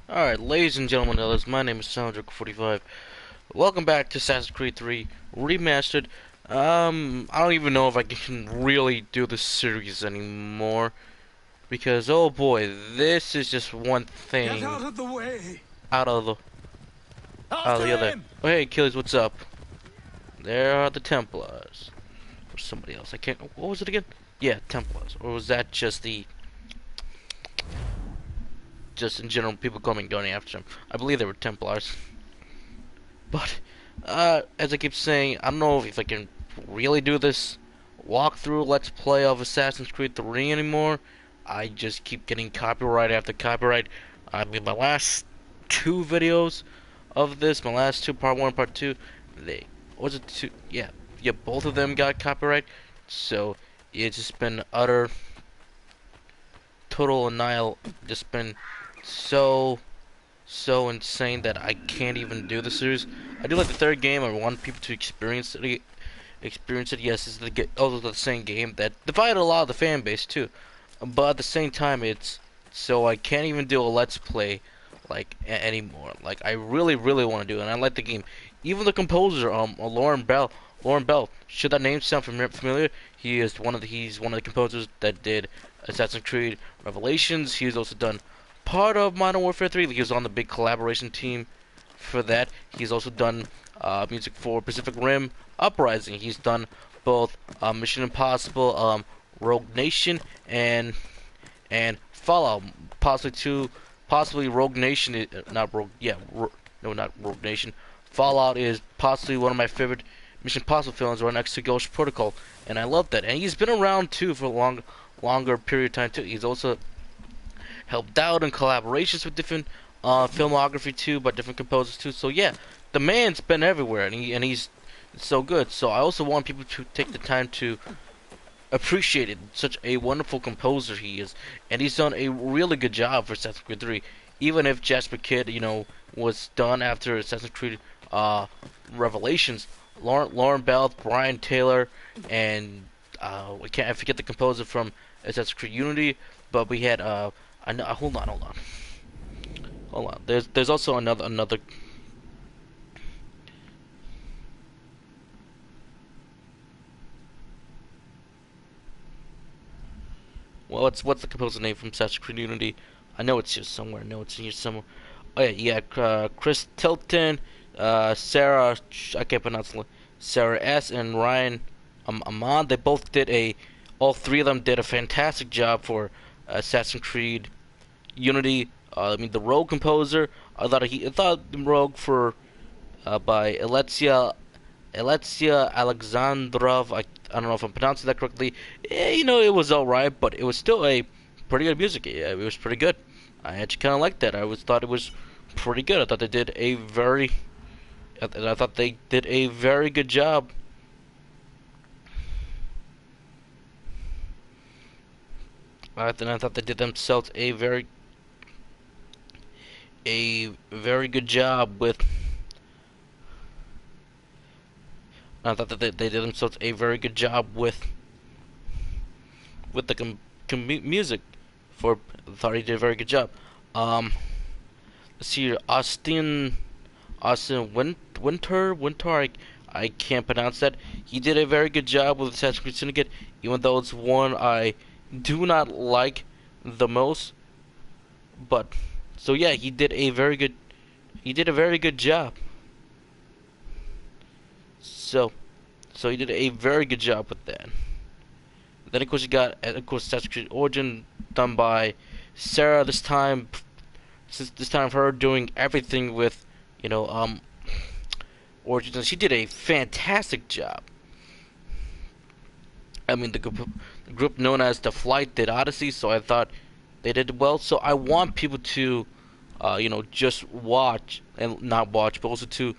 Alright, ladies and gentlemen, my name is Soundjoke45. Welcome back to Assassin's Creed 3 Remastered. I don't even know if I can really do this series anymore. Because, oh boy, this is just one Get thing out of the way! out of the, out of the After other. him! Oh, hey, Achilles, what's up? There are the Templars. Or somebody else. I can't, what was it again? Yeah, Templars. Or was that just in general, people coming going after them? I believe they were Templars. But, as I keep saying, I don't know if I can really do this walkthrough Let's Play of Assassin's Creed 3 anymore. I just keep getting copyright after copyright. I mean, my last two videos of this, my last two, part 1 and part 2, they, was it two? Yeah, both of them got copyright. So, it's just been utter, total annihil, just been so insane that I can't even do the series. I do like the third game. I want people to experience it. Yes, it's also the same game that divided a lot of the fan base too. But at the same time, it's so I can't even do a let's play like anymore. Like I really want to do it. And I like the game. Even the composer, Lorne Balfe. Should that name sound familiar? He's one of the composers that did Assassin's Creed Revelations. He's also done part of Modern Warfare 3. He was on the big collaboration team for that. He's also done music for Pacific Rim Uprising. He's done both Mission Impossible, Rogue Nation, and Fallout. Possibly Rogue Nation. Not Rogue. Yeah, no, not Rogue Nation. Fallout is possibly one of my favorite Mission Impossible films, right next to Ghost Protocol, and I love that. And he's been around too for a longer period of time too. He's also helped out in collaborations with different filmography too, by different composers too. So yeah, the man's been everywhere, and he's so good. So I also want people to take the time to appreciate it. Such a wonderful composer he is, and he's done a really good job for Assassin's Creed 3. Even if Jasper Kidd, was done after Assassin's Creed Revelations, Lorne Balfe, Brian Taylor, and I forget the composer from Assassin's Creed Unity, but we had I know. Hold on. There's also another. Well, what's the composer name from Assassin's Creed Unity? I know it's here somewhere. I know it's in here somewhere. Oh yeah, Chris Tilton, Sarah. I can't pronounce it. Sarah S. and Ryan Amon. They both did all three of them did a fantastic job for Assassin's Creed Unity. I mean, the Rogue composer. I thought the Rogue for by Alexia Alexandrov. I don't know if I'm pronouncing that correctly. It was alright, but it was still a pretty good music. Yeah, it was pretty good. I actually kind of liked that. Thought it was pretty good. I thought they did a very good job. I thought they did themselves a very good job with. I thought that they did themselves a very good job with the music. Thought he did a very good job. Um, let's see here, Winter. I can't pronounce that. He did a very good job with Assassin's Creed Syndicate, even though it's one I do not like the most. But so yeah, he did a very good. He did a very good job. So, so he did a very good job with that. Then of course you got, of course, Assassin's Creed Origin done by Sarah. This time her doing everything with, you know, Origin. She did a fantastic job. I mean, the group known as The Flight did Odyssey, so I thought they did well. So I want people to, just watch and not watch, but also to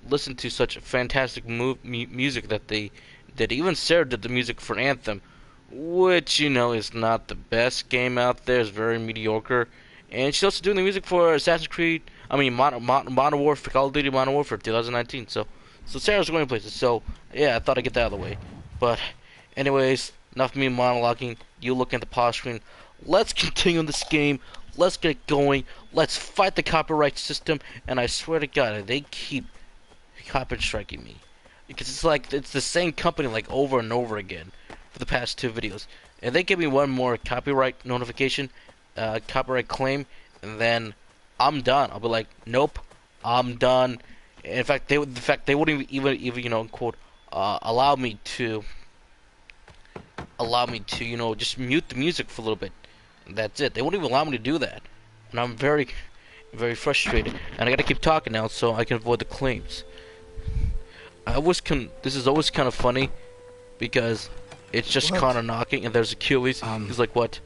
listen to such fantastic music that they did. Even Sarah did the music for Anthem, which is not the best game out there. It's very mediocre. And she's also doing the music for Assassin's Creed. I mean, Modern Warfare, Call of Duty Modern Warfare 2019. So Sarah's going places. So yeah, I thought I'd get that out of the way. But anyways, enough of me monologuing. You look at the pause screen. Let's continue this game. let's get going, let's fight the copyright system, and I swear to God, they keep copyright striking me. Because it's like, it's the same company like over and over again for the past 2 videos. And they give me one more copyright notification, copyright claim, and then I'm done. I'll be like, nope, I'm done. In fact, they wouldn't even you know, quote, allow me to you know, just mute the music for a little bit. That's it. They wouldn't even allow me to do that, and I'm very, very frustrated. And I gotta keep talking now so I can avoid the claims. This is always kind of funny because it's just Connor knocking, and there's Achilles. He's like, "What?"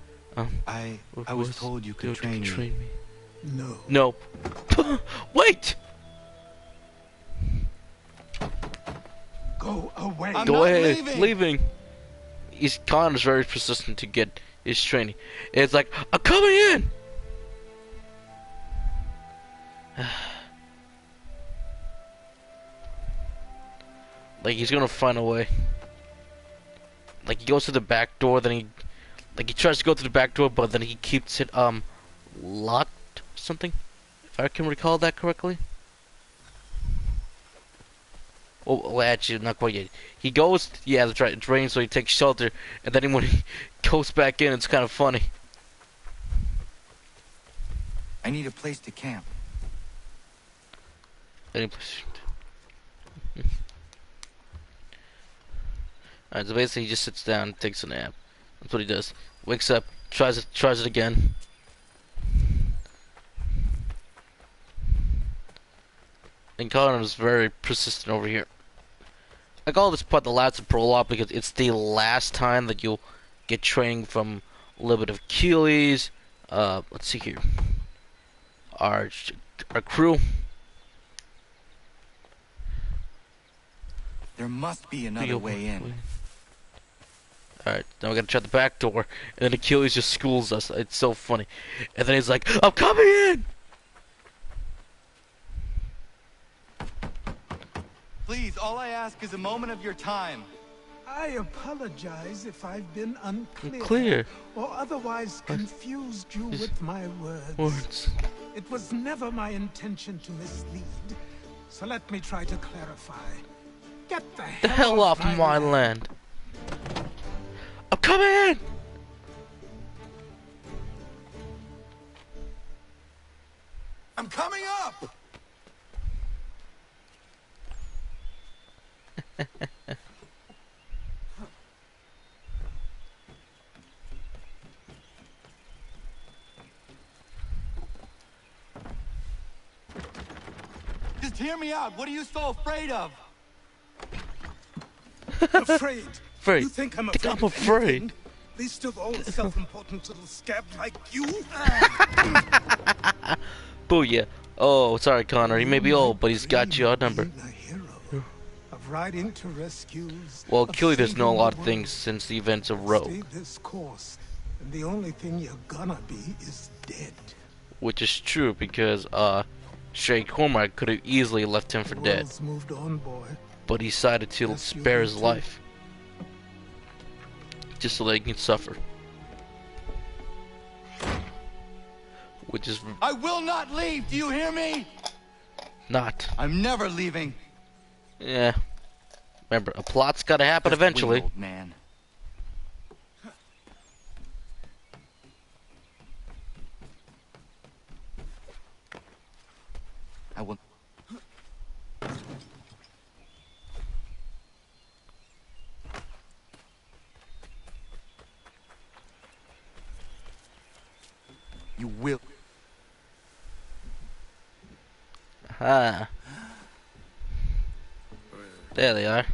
I was told you could train me. No. No. Wait. Go away. Go ahead. Leaving. Connor's very persistent to get his training. It's like, I'm coming in. Like, he's gonna find a way. Like, he goes to the back door, then he tries to go to the back door, but then he keeps it locked or something, if I can recall that correctly. Well, actually, not quite yet. He goes, yeah, that's right, it's raining, so he takes shelter, and then when he goes back in, it's kind of funny. I need a place to camp. Any place. Alright, so basically he just sits down and takes a nap. That's what he does. Wakes up, tries it again. And Connor is very persistent over here. I call this part the last prologue because it's the last time that you'll get training from a little bit of Achilles. Let's see here. Our crew. There must be another way in. Alright, now we gotta try the back door, and then Achilles just schools us. It's so funny. And then he's like, I'm coming in! Please, all I ask is a moment of your time. I apologize if I've been unclear Clear. or otherwise confused you with my words. Words. It was never my intention to mislead, so let me try to clarify. Get the hell off my land. I'm coming in! I'm coming up! Just hear me out. What are you so afraid of? Afraid? Afraid. You think I'm Think afraid? I'm afraid. Least of all, self-important little scab like you. Booyah. Oh, sorry, Connor. He may be old, but he's got you outnumbered. A hero of riding to rescues. Well, of Achilles does know a saving lot the of things world. since the events of Rogue, Stay this course, and the only thing you're gonna be is dead. which is true because Shay Cormac could have easily left him for The dead, world's moved on, boy. but he decided to Yes, you spare do his too. life just so that he can suffer. Which is I will not leave. Do you hear me? not. I'm never leaving. Yeah. Remember, a plot's gotta happen Just eventually. wait, old man. I will. You will. Ah. There they are.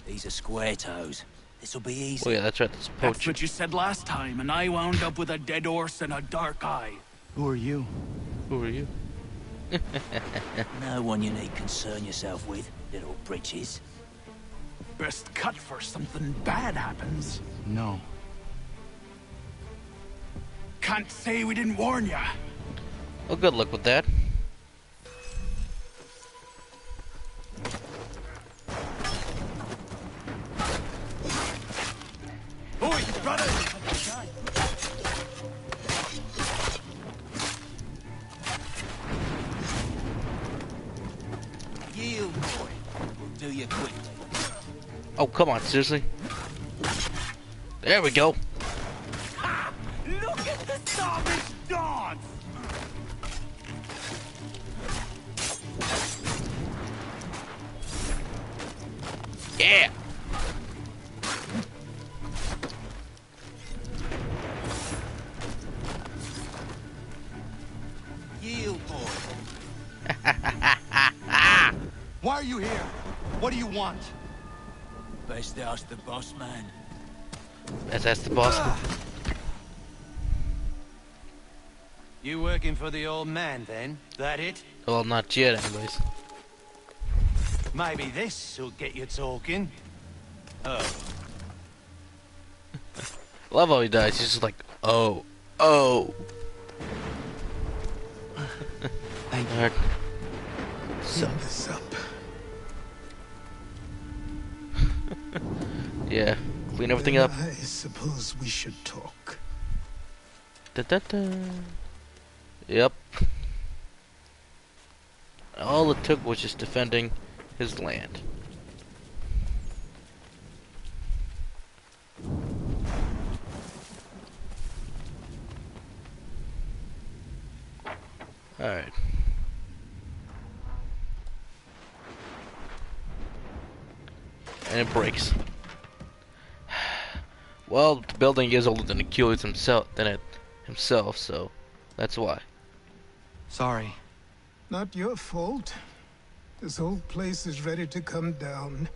These are square toes. This'll be easy. Oh yeah, that's right, that's a That's poacher. what you said last time, and I wound up with a dead horse and a dark eye. Who are you? Who are you? No one you need concern yourself with, little britches. Best cut for something bad happens. No. Can't say we didn't warn ya. Well, good luck with that. Oi, brother! fully equipped. Oh, come on, seriously? There we go. Look at the savage dance! Yeah. Yield, boy. Why are you here? What do you want? Best ask the boss man. That's the boss. You working for the old man, then? That it? Well, not yet, anyways. Maybe this'll get you talking. Oh. Love how he dies. He's just like, oh, oh. Thank you. Alright. Clean this up. Yeah, clean everything Then up. I suppose we should talk. Da da da. Yep. All it took was just defending his land. Alright. And it breaks. Well, the building is older than Achilles himself, so that's why. Sorry. Not your fault. This whole place is ready to come down.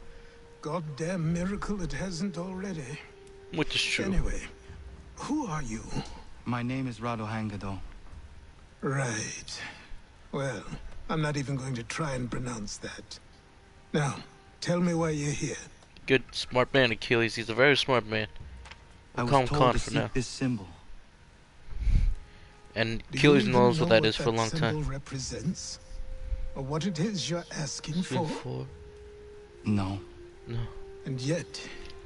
Goddamn miracle it hasn't already. Which is true. Anyway, who are you? My name is Rado Hangado. Right. Well, I'm not even going to try and pronounce that. Now, tell me why you're here. Good, smart man, Achilles. He's a very smart man. I We'll call was him told Khan to for seek now. this symbol. And Do Achilles you even knows know what that is for a long symbol time. represents? Or what it is you're asking for? No. No, And yet,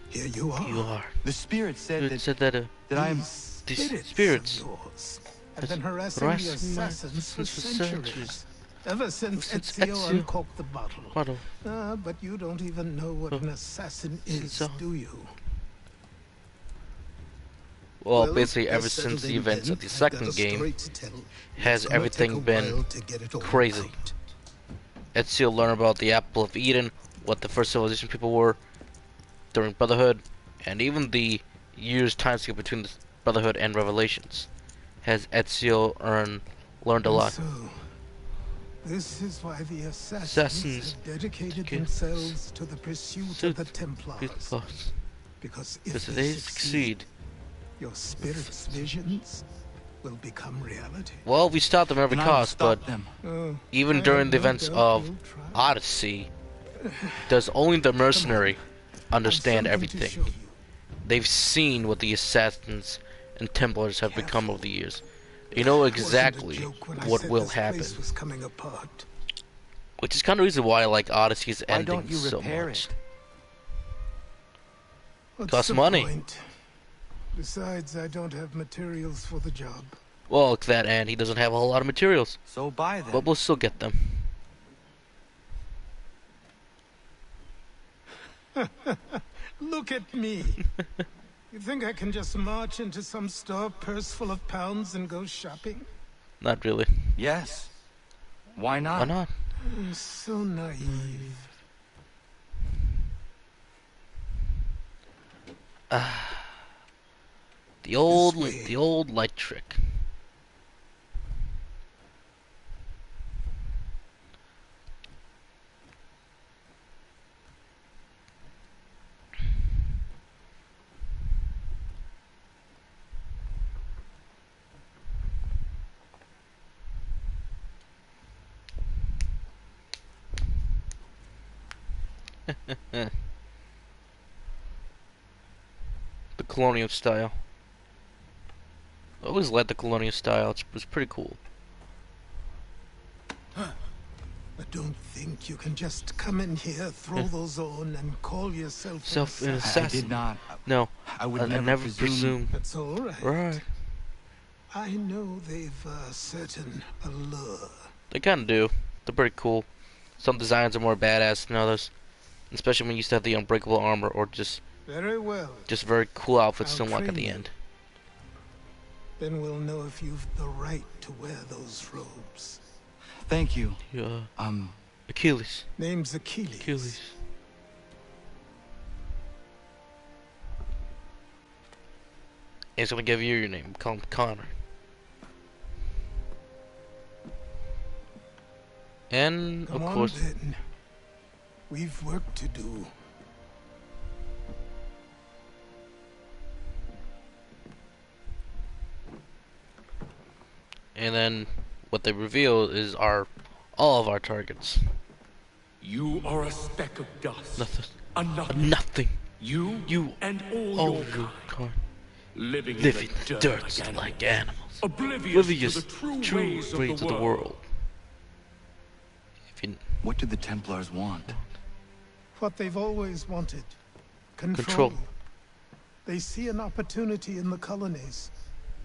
here you are. you are. The spirit said It that, said that that I am... these spirits of yours have has been harassing harassed the my assassins for assassins for centuries. centuries. Ever since Since Ezio Ezio uncorked the bottle. Bottle. But you don't even know what Oh. an assassin is, So- do you? Well, basically, ever let's since settle the in events then. of the I've got second a game, story to tell. has It's gonna everything take a been while to get it all crazy. out. Ezio learned about the Apple of Eden, what the first civilization people were during Brotherhood, and even the years time skip between the Brotherhood and Revelations. Has Ezio learned a And lot. So, this is why the assassins Assassins have dedicated get- themselves to the pursuit of the Templars. Because if Because they they succeed. your spirit's visions will become reality. Well, we stopped them at every And I will cost, but stop them. Oh, even I during have the no events doubt of you'll try. Odyssey, does only the mercenary understand I've something to everything. show you. They've seen what the assassins and Templars have become over the years. You know It wasn't a exactly joke when I what said will this happen. place was coming apart. Which is kind of the reason why I like Odyssey's Why ending don't you so repair much. it? What's Costs the money. point? Besides, I don't have materials for the job. Well, to that end, he doesn't have a whole lot of materials, So buy them. but we'll still get them. Look at me. You think I can just march into some store, purse full of pounds, and go shopping? Not really. Yes. Why not? Why not? I'm so naive. The old way. light trick. The colonial style. I always liked the colonial style. It was pretty cool. But don't think you can just come in here, throw those on, and call yourself Self an an assassin. I assassin. did not. No, I would I never, never presume. presume. That's all right. Right. I know they've a certain allure. They kind of do. They're pretty cool. Some designs are more badass than others. especially when you used to have the unbreakable armor or just Very well. very cool outfits to I'll unlock at train the you. end. Then we'll know if you've the right to wear those robes. Thank you. Achilles. Name's Achilles. Achilles. He's gonna give you your name. Call him Connor. And Come of on, course, then. We've work to do. and then what they reveal is all of our targets. You are a speck of dust. Nothing. A nothing. Nothing. You and all All your your kind. kind. Living in Living the in dirt, dirt like animals. Oblivious Oblivious to the true ways of the world. If you What do the Templars want? What they've always wanted. Control. They see an opportunity in the colonies.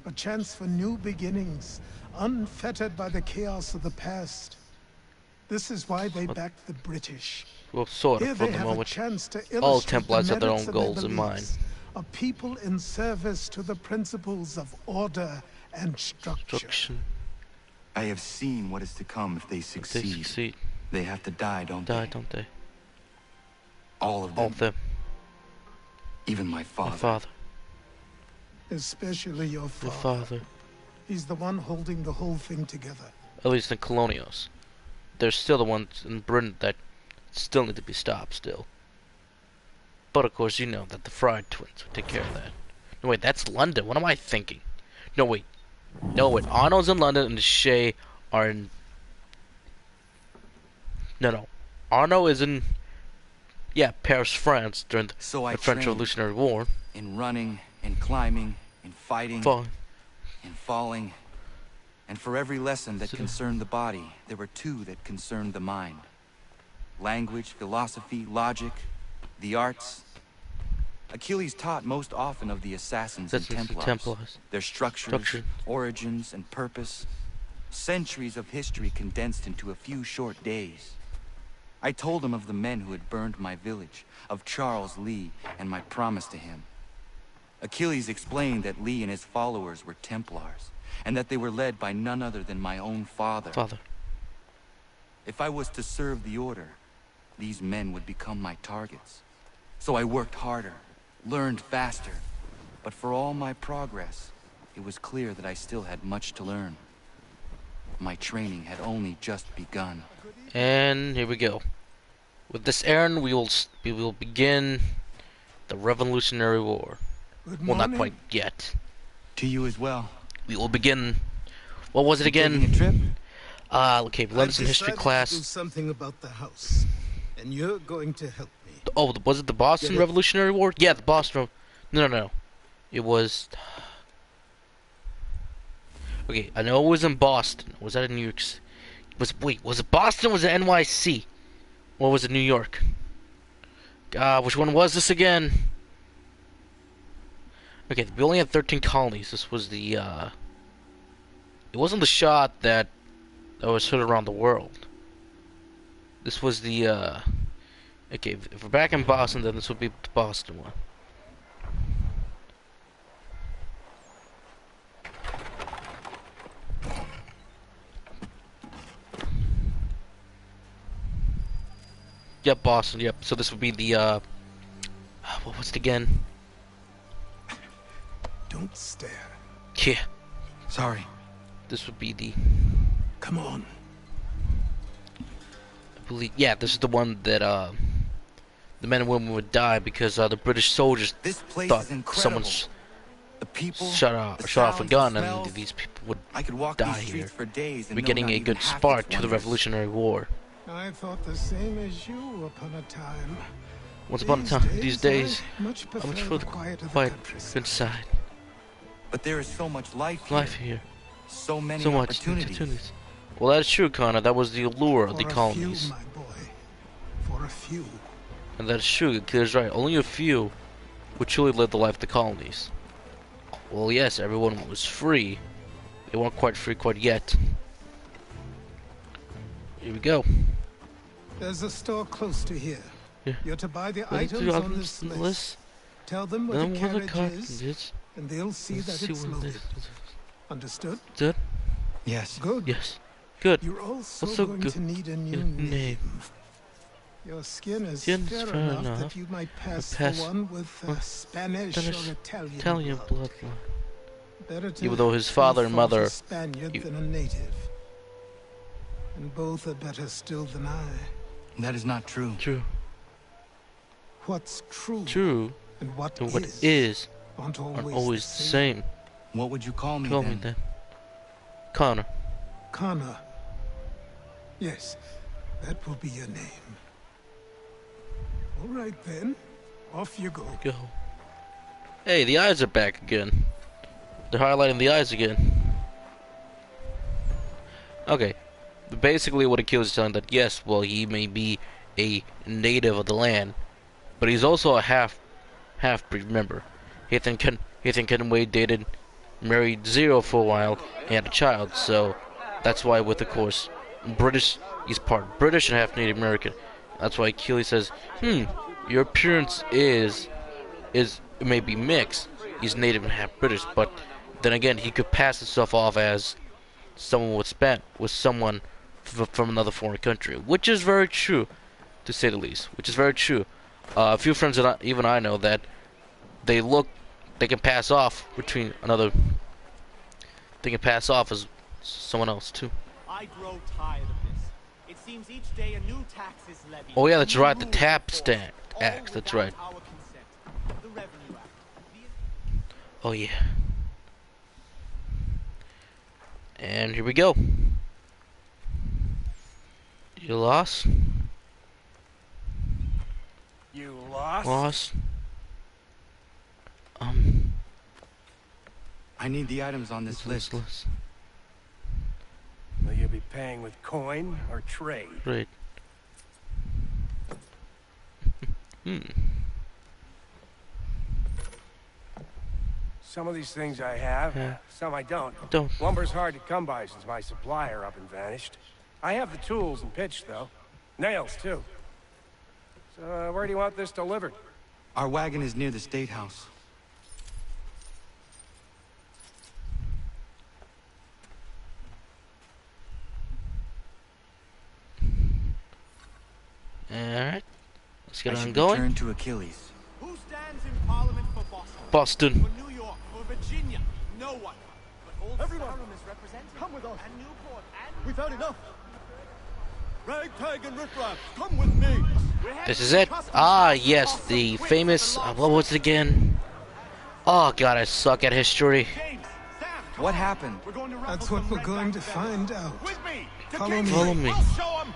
A chance for new beginnings, unfettered by the chaos of the past. This is why they backed the British. well, sort Here of, for they the have a moment. chance to All illustrate Templars the have their merits own of goals in mind. beliefs. A people in service to the principles of order and structure. Destruction. I have seen what is to come if they If they succeed. succeed, They have to die, don't die, they? don't they? All of them. All of them. Even my My father. father. Especially your Your father. father. He's the one holding the whole thing together. At least in Colonials. There's still the ones in Britain that still need to be stopped still. But of course you know that the Fried twins would take care of that. No wait, that's London. What am I thinking? No wait. No wait. Arno's in London and the Shay are in... No. Arno is in... Yeah, Paris, France during the So I French trained Revolutionary War. in running, in climbing, in fighting, Fine. in falling. And for every lesson that So- concerned the body, there were two that concerned the mind. Language, philosophy, logic, the arts. Achilles taught most often of the assassins and That's the Templars. Templars. Their structures, Structure. origins, and purpose. Centuries of history condensed into a few short days. I told him of the men who had burned my village, of Charles Lee, and my promise to him. Achilles explained that Lee and his followers were Templars, and that they were led by none other than my own father. Father. If I was to serve the order, these men would become my targets. So I worked harder, learned faster. But for all my progress, it was clear that I still had much to learn. My training had only just begun. And here we go. With this errand, we will begin the Revolutionary War. Good Well, morning. not quite yet. To you as well. We will begin. What was it Taking again? a trip? Okay, London history I've decided to do class. something about the house, and you're going to help me. Oh, was it the Boston Get it? Revolutionary War? Yeah, the Boston. No. It was. Okay, I know it was in Boston. Was that in New York? Was it Boston? Was it NYC? Or was it New York? Which one was this again? Okay, we only had 13 colonies. This was the, It wasn't the shot that was heard around the world. This was the, Okay, if we're back in Boston, then this would be the Boston one. Yep, Boston, yep. So this would be the, what was it again? Don't stare. Yeah, Sorry. this would be the, Come on. I believe, yeah, this is the one that, the men and women would die because, the British soldiers This place thought is incredible. someone The people, shot the off a sounds, gun the and smells. these people would I could walk die these here. streets for days and be know getting not a even good half spark its to the wonders. Revolutionary War. I thought the same as you upon a time. Once upon a time, these days, I much how much prefer for the the quiet of the quiet countryside. inside? But there is so much life here. Life here, So many so much opportunities. Well, that's true, Connor. That was the allure of the For a colonies, few, my boy. For a few. and that's true. Clear's right. Only a few would truly live the life of the colonies. Well, yes, everyone was free. They weren't quite free quite yet. Here we go. There's a store close to here. You're to buy the Let items on this list. Tell them what Then the what the carriage carriage is, is. and they'll see that See it's what loaded. this. Understood? Good. Yes. Good. Yes. Good. You're also What's so going good? to need a new Your name. name. Your skin is Skin's fair fair enough enough. that you might pass Pass the one with Spanish or Italian blood. bloodline. Better to Even though his be father and thought a mother. Spaniard you- than a native. And both are better still than I. That is not true. True. What's true, True. and what And what is is aren't aren't always, always the same. What would you call me Call then? me then. Connor. Connor. Yes, that will be your name. All right then, off you go. Go. Hey, the eyes are back again. They're highlighting the eyes again. Okay. Basically what Achilles is telling that yes, well, he may be a native of the land, but he's also a half-breed member. Ethan Kenway dated, married Zero for a while, and had a child, so that's why with, of course, British, he's part British and half Native American. That's why Achilles says, your appearance is it may be mixed. He's Native and half British, but then again, he could pass himself off as someone with someone from another foreign country, which is very true, to say the least. Which is very true. A few friends that even I know that they can pass off between another. They can pass off as someone else too. I grow tired of this. It seems each day a new tax is levied. Oh yeah, that's new right. The rules tap enforced, stand all act. That's without right. our consent. The Revenue Act. Oh yeah. And here we go. You lost. You lost? Lost. I need the items on this list. Will you be paying with coin or trade? Great. Some of these things I have, Yeah. some I don't. Don't. Lumber's hard to come by since my supplier up and vanished. I have the tools and pitch, though. Nails, too. So, where do you want this delivered? Our wagon is near the State House. Alright. Let's get I on should going. return to Achilles. Who stands in Parliament for Boston? Boston. For New York? For Virginia? No one. But Old Everyone, Sarum is represented. come with us. And Newport and... We've had enough. Ragtag and riffraff, come with me. This is it. Ah, yes, the famous. What was it again? Oh god, I suck at history. James, Sam, What happened? we're going to That's what we're going to find out. With me. To Follow me. Kingsley. Follow me. We'll show 'em.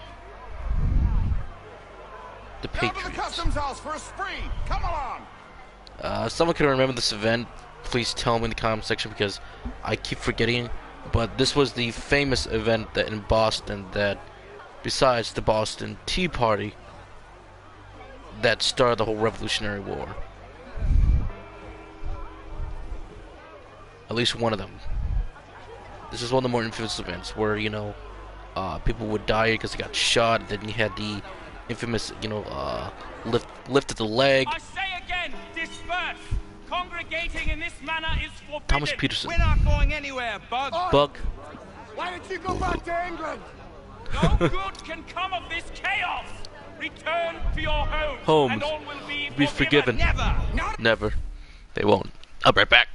The Down to the Patriots. customs house for a spree. Come along. If someone can remember this event, please tell me in the comment section because I keep forgetting. But this was the famous event that in Boston that, besides the Boston Tea Party, that started the whole Revolutionary War. At least one of them. This is one of the more infamous events where, you know, people would die because they got shot. Then you had the infamous, you know, lift of the leg. I say again, disperse. Congregating in this manner is forbidden. Thomas Peterson. We're not going anywhere, Bug. Bug. Why did you go back to England? No good can come of this chaos. Return to your homes. Homes. And all will Be forgiven. Never. Never. They won't. I'll be right back.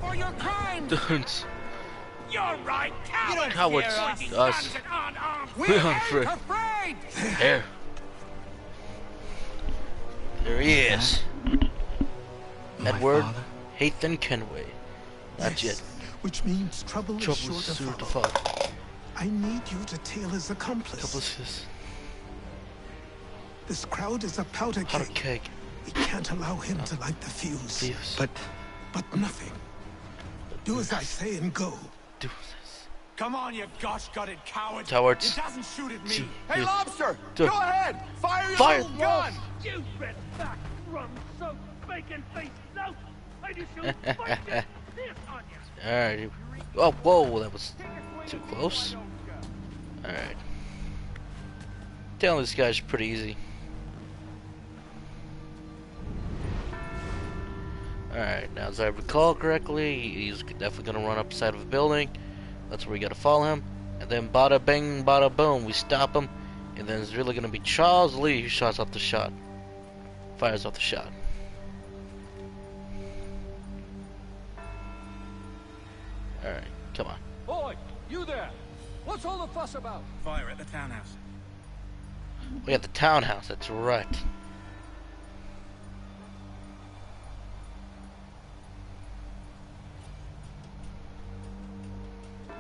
for your crimes! Don't. You're right, coward! Cowards. Us. We're unafraid. There. There he is. My Edward father? Hathan Kenway. That's Yes, it. which means trouble is Trouble sure is to sure to follow. follow. I need you to tail his accomplice. Accomplices. This crowd is a powder Powder keg. keg. We can't allow him to light the fuse. Thieves. But nothing. Do as I say and go. Do this. Come on, you gosh-gutted cowards! Cowards. It doesn't shoot at me! Gee. Hey, Yeah. Lobster! Duh. Go ahead! Fire your Fire. little gun! You red back, rum soaked, bacon faced lout! I just shoot spike this on you! Alright. Oh, whoa, that was too close. Alright. Telling this guy's pretty easy. Alright, now as I recall correctly, he's definitely gonna run up the side of a building. That's where we gotta follow him. And then bada bing, bada boom, we stop him. And then it's really gonna be Charles Lee who shots off the shot. Fires off the shot. Alright, come on. Boy, you there! What's all the fuss about? Fire at the townhouse. We got the townhouse, that's right.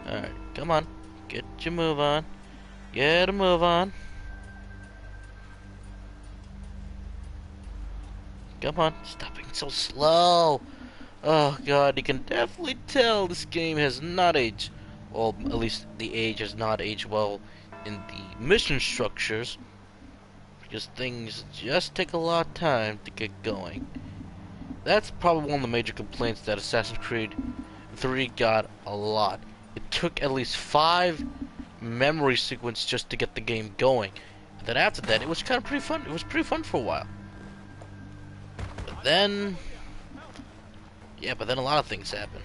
Alright, come on. Get your move on. Get a move on. Come on, stop being so slow. Oh god, you can definitely tell this game has not aged. Well, at least the age has not aged well in the mission structures. Because things just take a lot of time to get going. That's probably one of the major complaints that Assassin's Creed 3 got a lot. It took at least 5 memory sequences just to get the game going. And then after that, it was kind of pretty fun. It was pretty fun for a while. But then... yeah, but then a lot of things happen.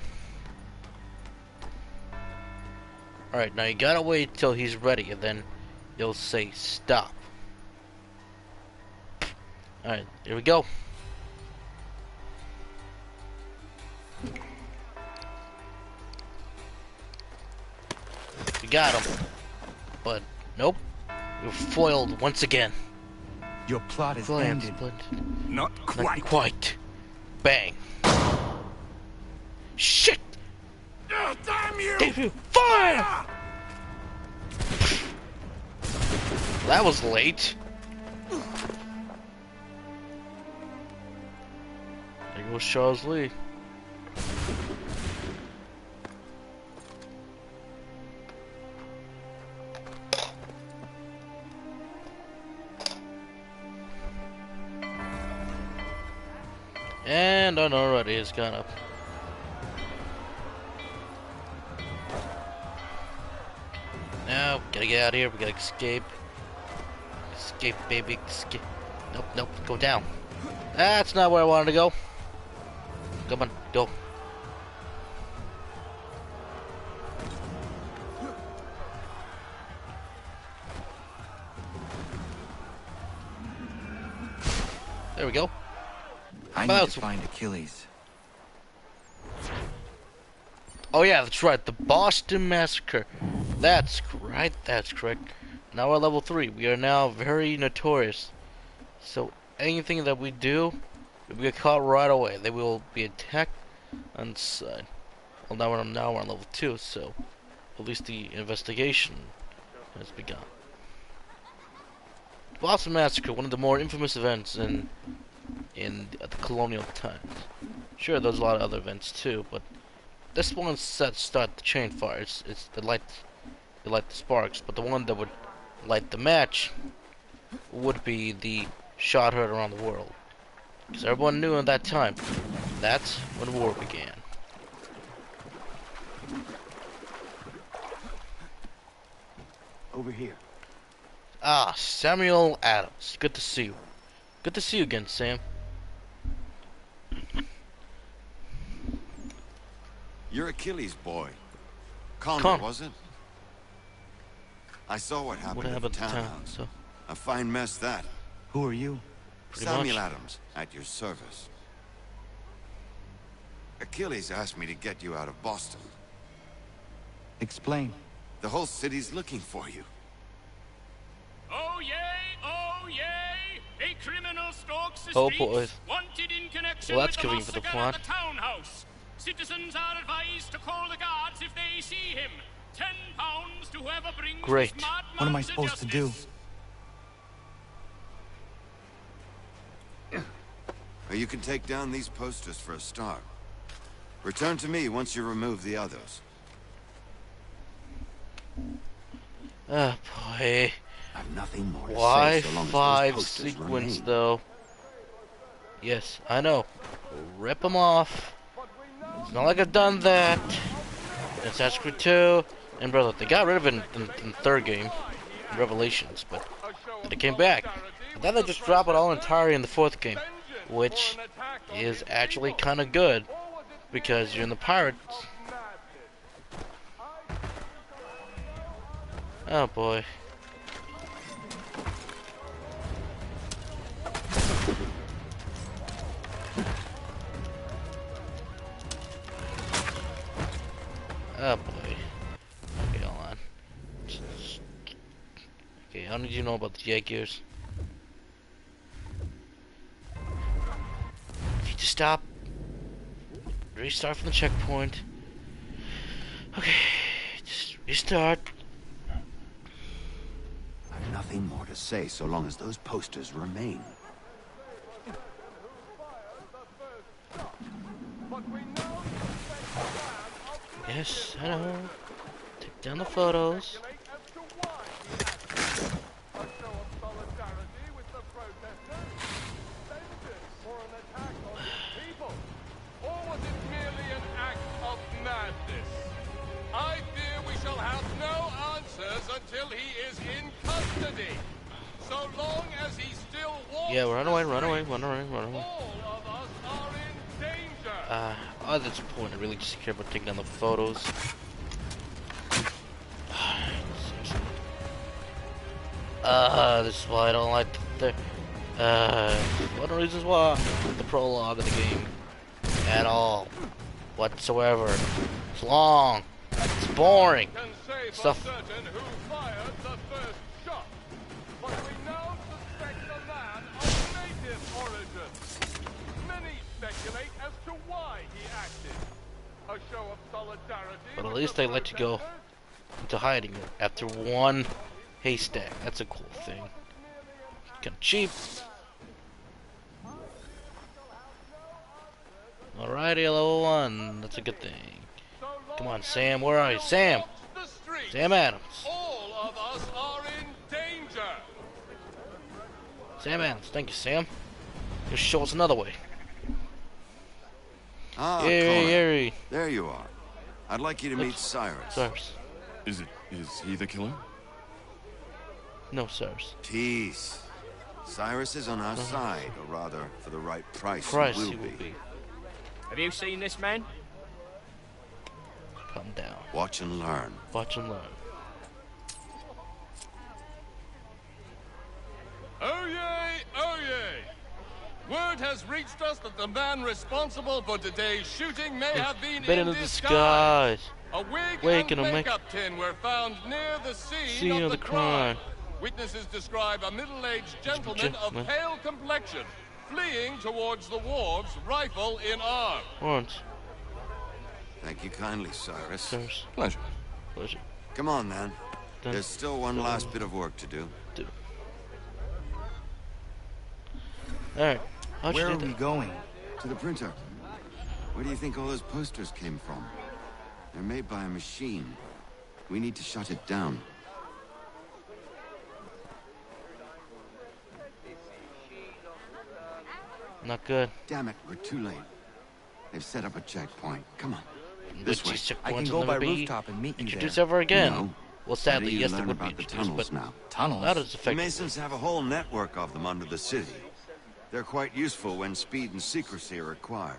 Alright, now you gotta wait till he's ready, and then you'll say stop. Alright, here we go. We got him. But, nope. We were foiled once again. Your plot is Foiled, ended. splendid. Not Not quite. quite. Bang. Shit! Oh, damn you! Damn you! Fire! That was late. There goes Charles Lee. And on already it's gone up. Now, gotta get out of here, we gotta escape. Escape, baby, escape. Nope, nope, go down. That's not where I wanted to go. Come on, go. There we go. I Well, need that's- to find Achilles. Oh yeah, that's right, the Boston Massacre. That's right, that's correct. Now we're level 3. We are now very notorious. So anything that we do, if we get caught right away, they will be attacked on the side. Well, now we're on level 2, so at least the investigation has begun. Boston Massacre, one of the more infamous events in the colonial times. Sure, there's a lot of other events too, but this one start the chain fire. It's the light the sparks, but the one that would light the match would be the shot heard around the world, because everyone knew at that time that's when war began. Over here. Ah, Samuel Adams. Good to see you. Good to see you again, Sam. You're Achilles' boy. Connor, Connor. was it? I saw what happened What at happened the to town? townhouse. So, A fine mess that. Who are you? pretty Samuel much. Adams, at your service. Achilles asked me to get you out of Boston. Explain. The whole city's looking for you. Oh yay, oh yay! A criminal stalks the Oh, streets, boy. wanted in connection Well, that's with the convenient for the massacre plot. at the townhouse. Citizens are advised to call the guards if they see him. £10 to whoever brings Great. this madman What am I supposed to do? justice. Or you can take down these posters for a start. Return to me once you remove the others. Oh boy. I've nothing more to Why say so long as those 5 posters sequence remain. though? Yes, I know. Rip them off. It's not like I've done that. In Assassin's Creed 2, and brother, they got rid of it in the third game, in Revelations, but they came back. And then they just drop it all entirely in the fourth game, which is actually kind of good because you're in the pirates. Oh boy. Oh boy. Okay, hold on. Okay, how did you know about the Jaegers? If you just stop, restart from the checkpoint. Okay, just restart. I've nothing more to say so long as those posters remain. Yes, I know. Take down the photos. I fear we shall have no answers until he is in custody. So long as he still walks. Yeah, run away, run away, run away, run away. All of us are in danger. Oh, that's the point. I really just care about taking down the photos. This is why I don't like one of the reasons why the prologue of the game at all, whatsoever. It's long. It's boring. Can say for Stuff. certain who fired the first shot, but we now suspect a man of native origin. Many speculate as to why he acted. A show of solidarity. But at with least the they let you go protesters? into hiding after one haystack. That's a cool thing. Kind of cheap. Alrighty, level 1. That's a good thing. Come on, Sam. Where are you? Sam! The streets, Sam Adams. all of us are in danger. Sam Adams. Thank you, Sam. Just show us another way. Ah, Yay, Connor. yay. There you are. I'd like you to meet Cyrus. Cyrus. Is he the killer? No, Cyrus. Peace. Cyrus is on our side, or rather, for the right price, Christ, he he will will be. be. Have you seen this man? Calm down. Watch and learn. Watch and learn. Oh yay, oh yay! Word has reached us that the man responsible for today's shooting may have been in in the disguise. disguise. A wig Wig and and a makeup tin were found near the scene of the crime. Witnesses describe a middle-aged gentleman of Gentleman. pale complexion fleeing towards the wharves, rifle in arm. Once. Thank you kindly, Cyrus. Cyrus. Pleasure. Pleasure. Come on, then. Done. There's still one last bit of work to do. Alright. How'd Where you are do we that? going? To the printer. Where do you think all those posters came from? They're made by a machine. We need to shut it down. Not good. Damn it, we're too late. They've set up a checkpoint. Come on. This way. I can go by rooftop and meet you introduced there. ever again. No. Well, sadly, How do you yes, they learn would be about the introduced, tunnels but now? Tunnels? not as The effective. Masons have a whole network of them under the city. They're quite useful when speed and secrecy are required.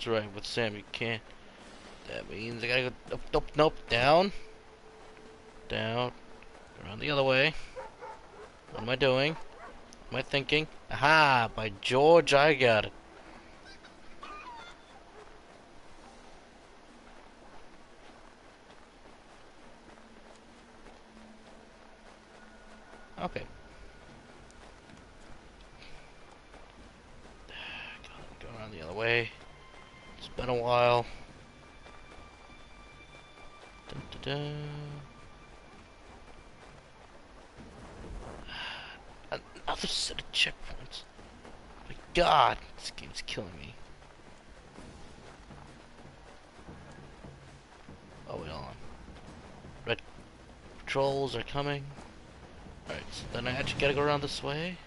That's right, with Sam you can't. That means I gotta go nope, down. Down. Around the other way. What am I doing? What am I thinking? Aha! By George, I got it. Okay. Go around the other way. It's been a while. Dun, dun, dun. Another set of checkpoints. My God, this game's killing me. Oh wait, hold on. Red patrols are coming. Alright, so then I actually gotta go around this way.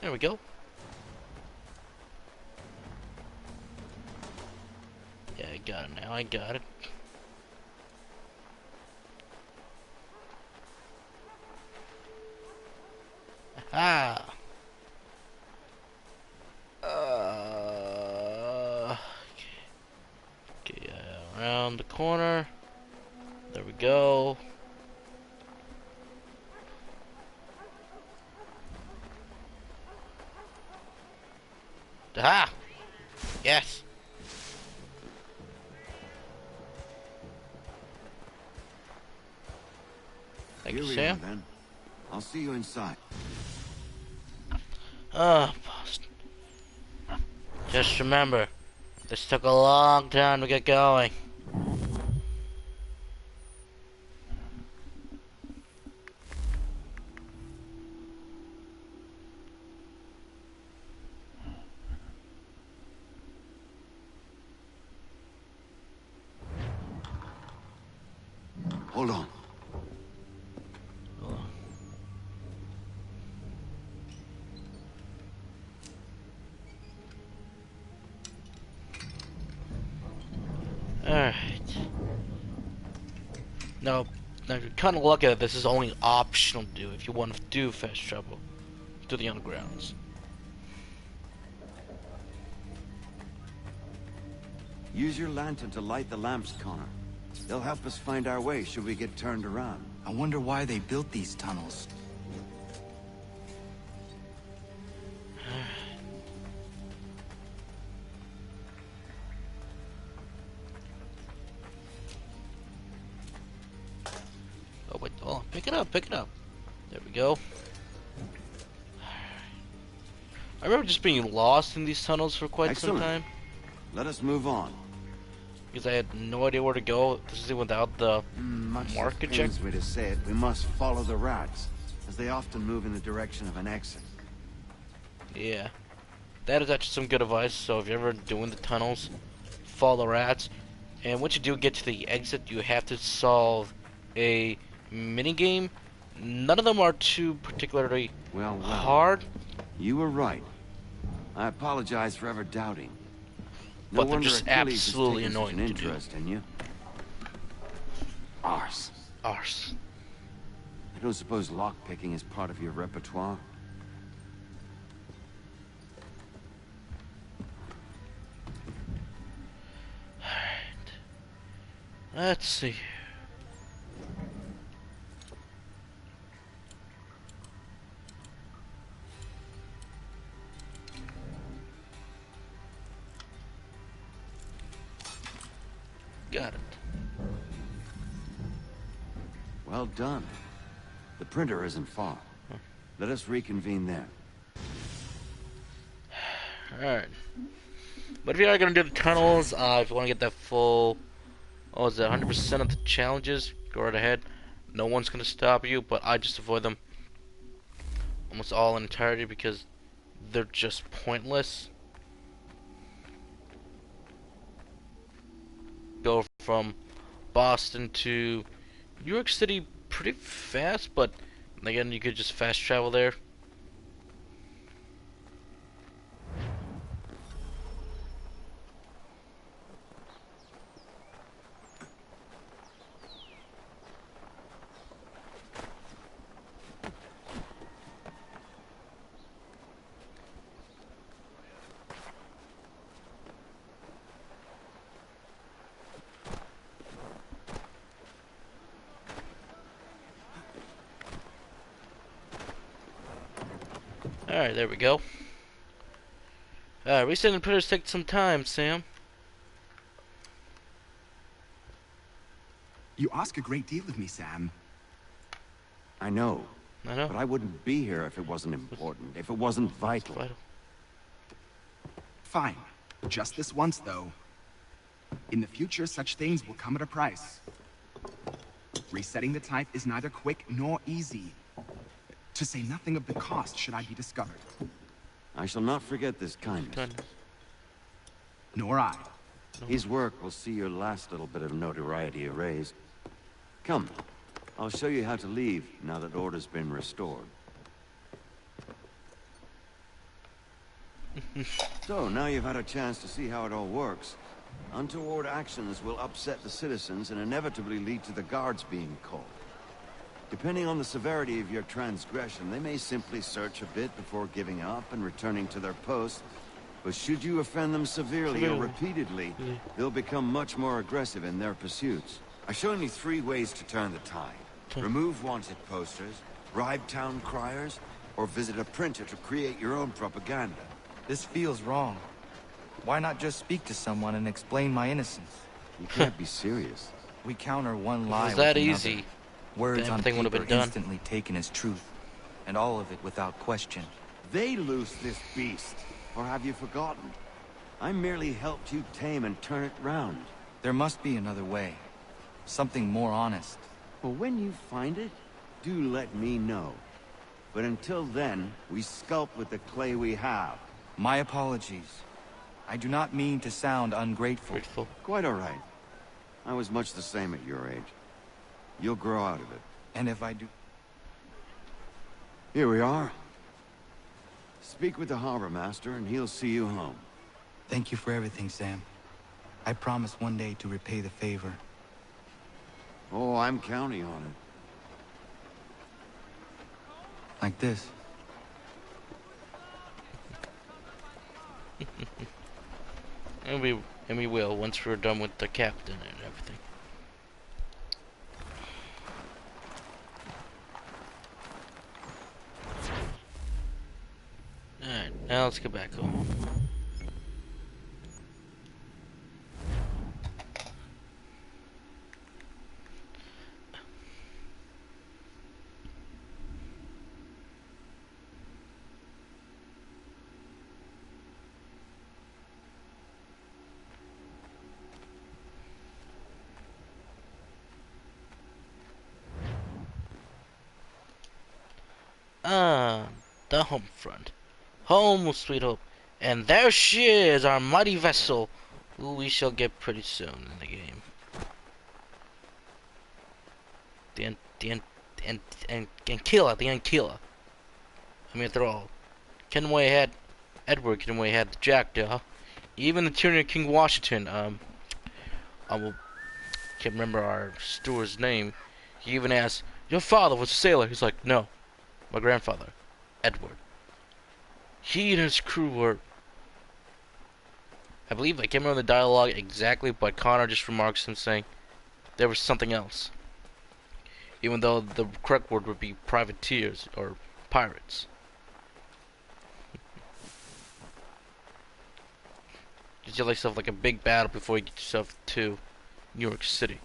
There we go. Yeah, I got it now. I got it. Aha! Okay, around the corner. There we go. Aha! Yes! Thank Here you, we Sam. are, then. I'll see you inside. Boston. Just remember, this took a long time to get going. Hold on. Alright. Now if you kind of look at it, this is only optional to do if you want to do fast travel to the undergrounds. Use your lantern to light the lamps, Connor. They'll help us find our way should we get turned around. I wonder why they built these tunnels. Oh wait, hold on. Pick it up, pick it up. There we go. I remember just being lost in these tunnels for quite some Excellent. time. Let us move on. Because I had no idea where to go. This is without the Much market as check. pains me to say it, we must follow the rats, as they often move in the direction of an exit. Yeah. That is actually some good advice. So if you're ever doing the tunnels, follow the rats. And once you do get to the exit, you have to solve a mini game. None of them are too particularly Well, hard, you were right. I apologize for ever doubting. No but they're wonder just Achilles has absolutely taken such annoying an to do. interest in you. Arse. Arse. I don't suppose lockpicking is part of your repertoire? Alright. Let's see. Got it. Well done. The printer isn't far. Let us reconvene there. Alright. But if you are going to do the tunnels, if you want to get that full, oh, is that 100% of the challenges, go right ahead. No one's going to stop you, but I just avoid them almost all in entirety because they're just pointless. Go from Boston to New York City pretty fast, but again, you could just fast travel there. Alright, there we go. Resetting printers take some time, Sam. You ask a great deal of me, Sam. I know. I know. But I wouldn't be here if it wasn't important, if it wasn't vital. Fine. Just this once, though. In the future, such things will come at a price. Resetting the type is neither quick nor easy. To say nothing of the cost should I be discovered. I shall not forget this kindness. Nor I. His work will see your last little bit of notoriety erased. Come, I'll show you how to leave now that order's been restored. So, now you've had a chance to see how it all works. Untoward actions will upset the citizens and inevitably lead to the guards being called. Depending on the severity of your transgression, they may simply search a bit before giving up and returning to their posts. But should you offend them severely or repeatedly, they'll become much more aggressive in their pursuits. I've shown you 3 ways to turn the tide. Remove wanted posters, bribe town criers, or visit a printer to create your own propaganda. This feels wrong. Why not just speak to someone and explain my innocence? You can't be serious. We counter one lie It was that with another. easy. Words on Everything would have paper been done. instantly taken as truth, and all of it without question. They loose this beast, or have you forgotten? I merely helped you tame and turn it round. There must be another way. Something more honest. Well, when you find it, do let me know. But until then, we sculpt with the clay we have. My apologies. I do not mean to sound ungrateful. Quite all right. I was much the same at your age. You'll grow out of it. And if I do... Here we are. Speak with the harbor master and he'll see you home. Thank you for everything, Sam. I promise one day to repay the favor. Oh, I'm counting on it. Like this. And we will once we're done with the captain and everything. Alright, now let's get back home. The home front. Home, sweet hope. And there she is, our mighty vessel, who we shall get pretty soon in the game. The Ankila. I mean, they're all. Kenway had Edward Kenway had the Jackdaw. Even the Tyranny of King Washington. Can't remember our steward's name. He even asked, "Your father was a sailor." He's like, "No, my grandfather, Edward." He and his crew were, I believe, I can't remember the dialogue exactly, but Connor just remarks him saying there was something else. Even though the correct word would be privateers or pirates. You get yourself like a big battle before you get yourself to New York City.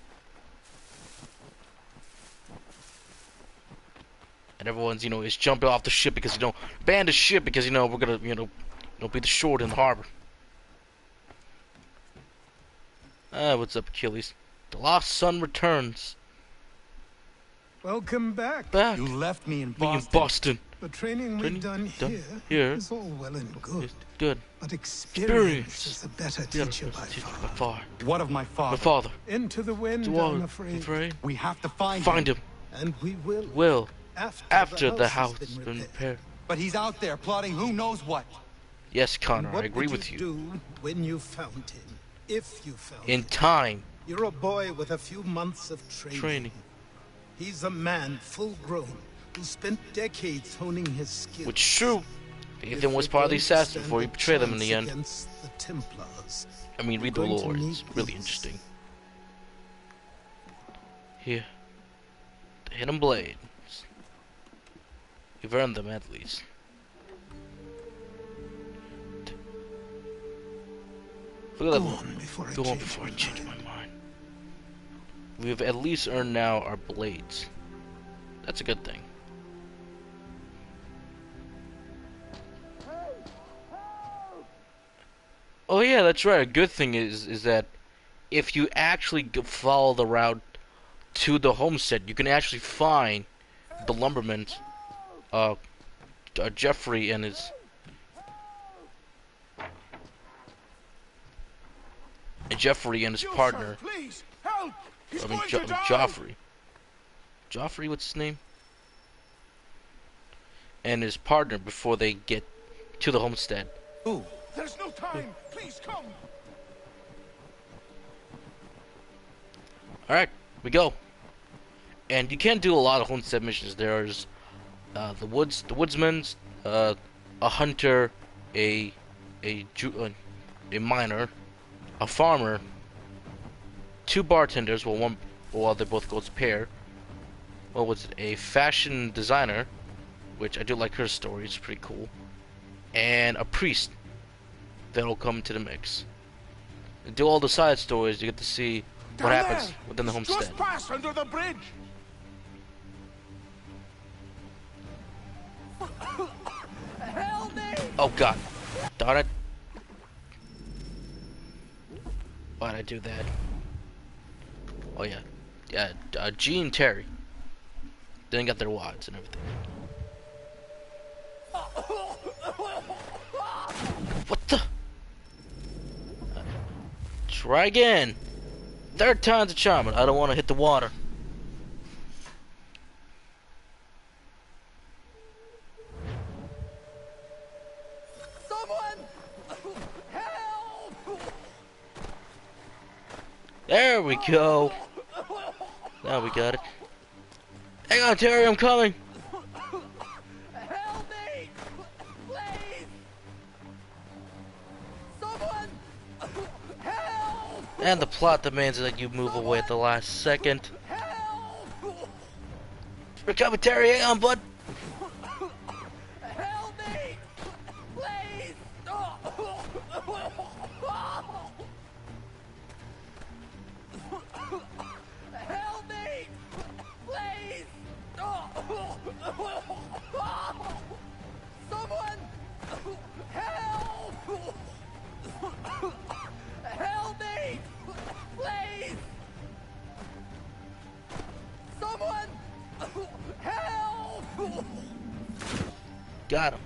And everyone's, is jumping off the ship because, ban the ship because, we're gonna, be the short in the harbor. What's up, Achilles? The lost son returns. Welcome back. You left me in Boston. The training we've done here is all well and good. But experience is a better teacher by far. What of my father? My father. Into the wind, I'm afraid. We have to find him. And we will. Will. After the house has been repaired. But he's out there plotting who knows what. Yes, Connor, I agree with you. What would you do when you found him? If you found him. In time. You're a boy with a few months of training. He's a man full grown who spent decades honing his skills. Which is true. Ethan was part of the assassin before he betrayed them in the end. The Templars. I mean, read the lore. It's really interesting. Here. The hidden blade. You've earned them, at least. Look at Go that. on before I Go on change before I my change mind. my mind. We've at least earned now our blades. That's a good thing. Oh yeah, that's right. A good thing is that if you actually follow the route to the homestead, you can actually find the lumberman, Jeffrey and his partner. Please, help! He's I mean, going to die! Joffrey. Joffrey, what's his name? And his partner before they get to the homestead. Ooh. There's no time! Please come! Alright, we go. And you can do a lot of homestead missions. There's the woodsman, a hunter, a miner, a farmer, 2 bartenders, well they both go as a pair. What was it? A fashion designer, which I do like her story, it's pretty cool. And a priest that'll come to the mix. And do all the side stories, you get to see what happens within the homestead. Just pass under the bridge! Help me! Oh god. Darn it. Why'd I do that? Oh yeah. Yeah, G and Terry. They got their wads and everything. What the? Try again. 3rd time's a charm. I don't want to hit the water. Someone! Help! There we go. Now we got it. Hang on, Terry, I'm coming. Help me! Please! Someone! Help! And the plot demands that you move away at the last second. Help! We're coming, Terry. Hang on, bud. Help me! Please! Help me! Please! Someone! Help! Help me! Please! Someone! Help! Got him.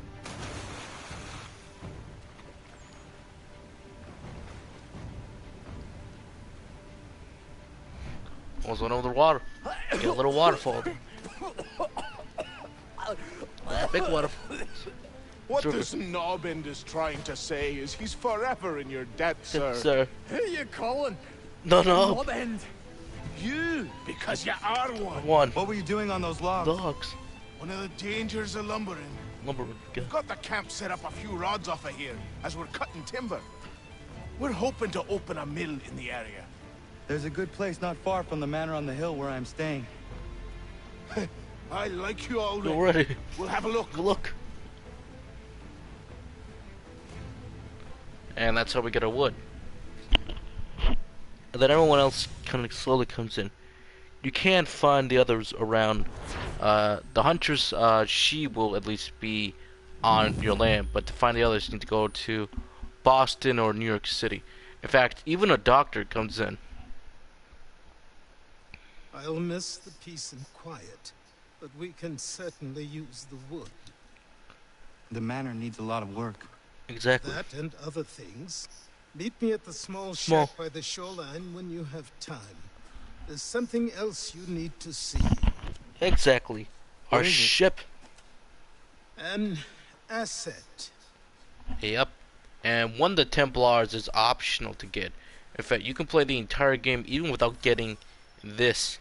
Almost went over the water. Get a little waterfall. Big waterfall. What this knobbin is trying to say is he's forever in your debt, sir. Sir. Who you calling? No, no. Knob end. You, because you are one. One. What were you doing on those logs? Dogs. One of the dangers of lumbering. We've got the camp set up a few rods off of here, as we're cutting timber. We're hoping to open a mill in the area. There's a good place not far from the manor on the hill where I'm staying. I like you already. Already. We'll have a look. Look. And that's how we get our wood. And then everyone else kind of slowly comes in. You can't find the others around. The hunters, she will at least be on your land, but to find the others, you need to go to Boston or New York City. In fact, even a doctor comes in. I'll miss the peace and quiet, but we can certainly use the wood. The manor needs a lot of work. Exactly. That and other things. Meet me at the small shack by the shoreline when you have time. There's something else you need to see. Exactly. Our ship. An asset. Yep. And one of the Templars is optional to get. In fact, you can play the entire game even without getting this.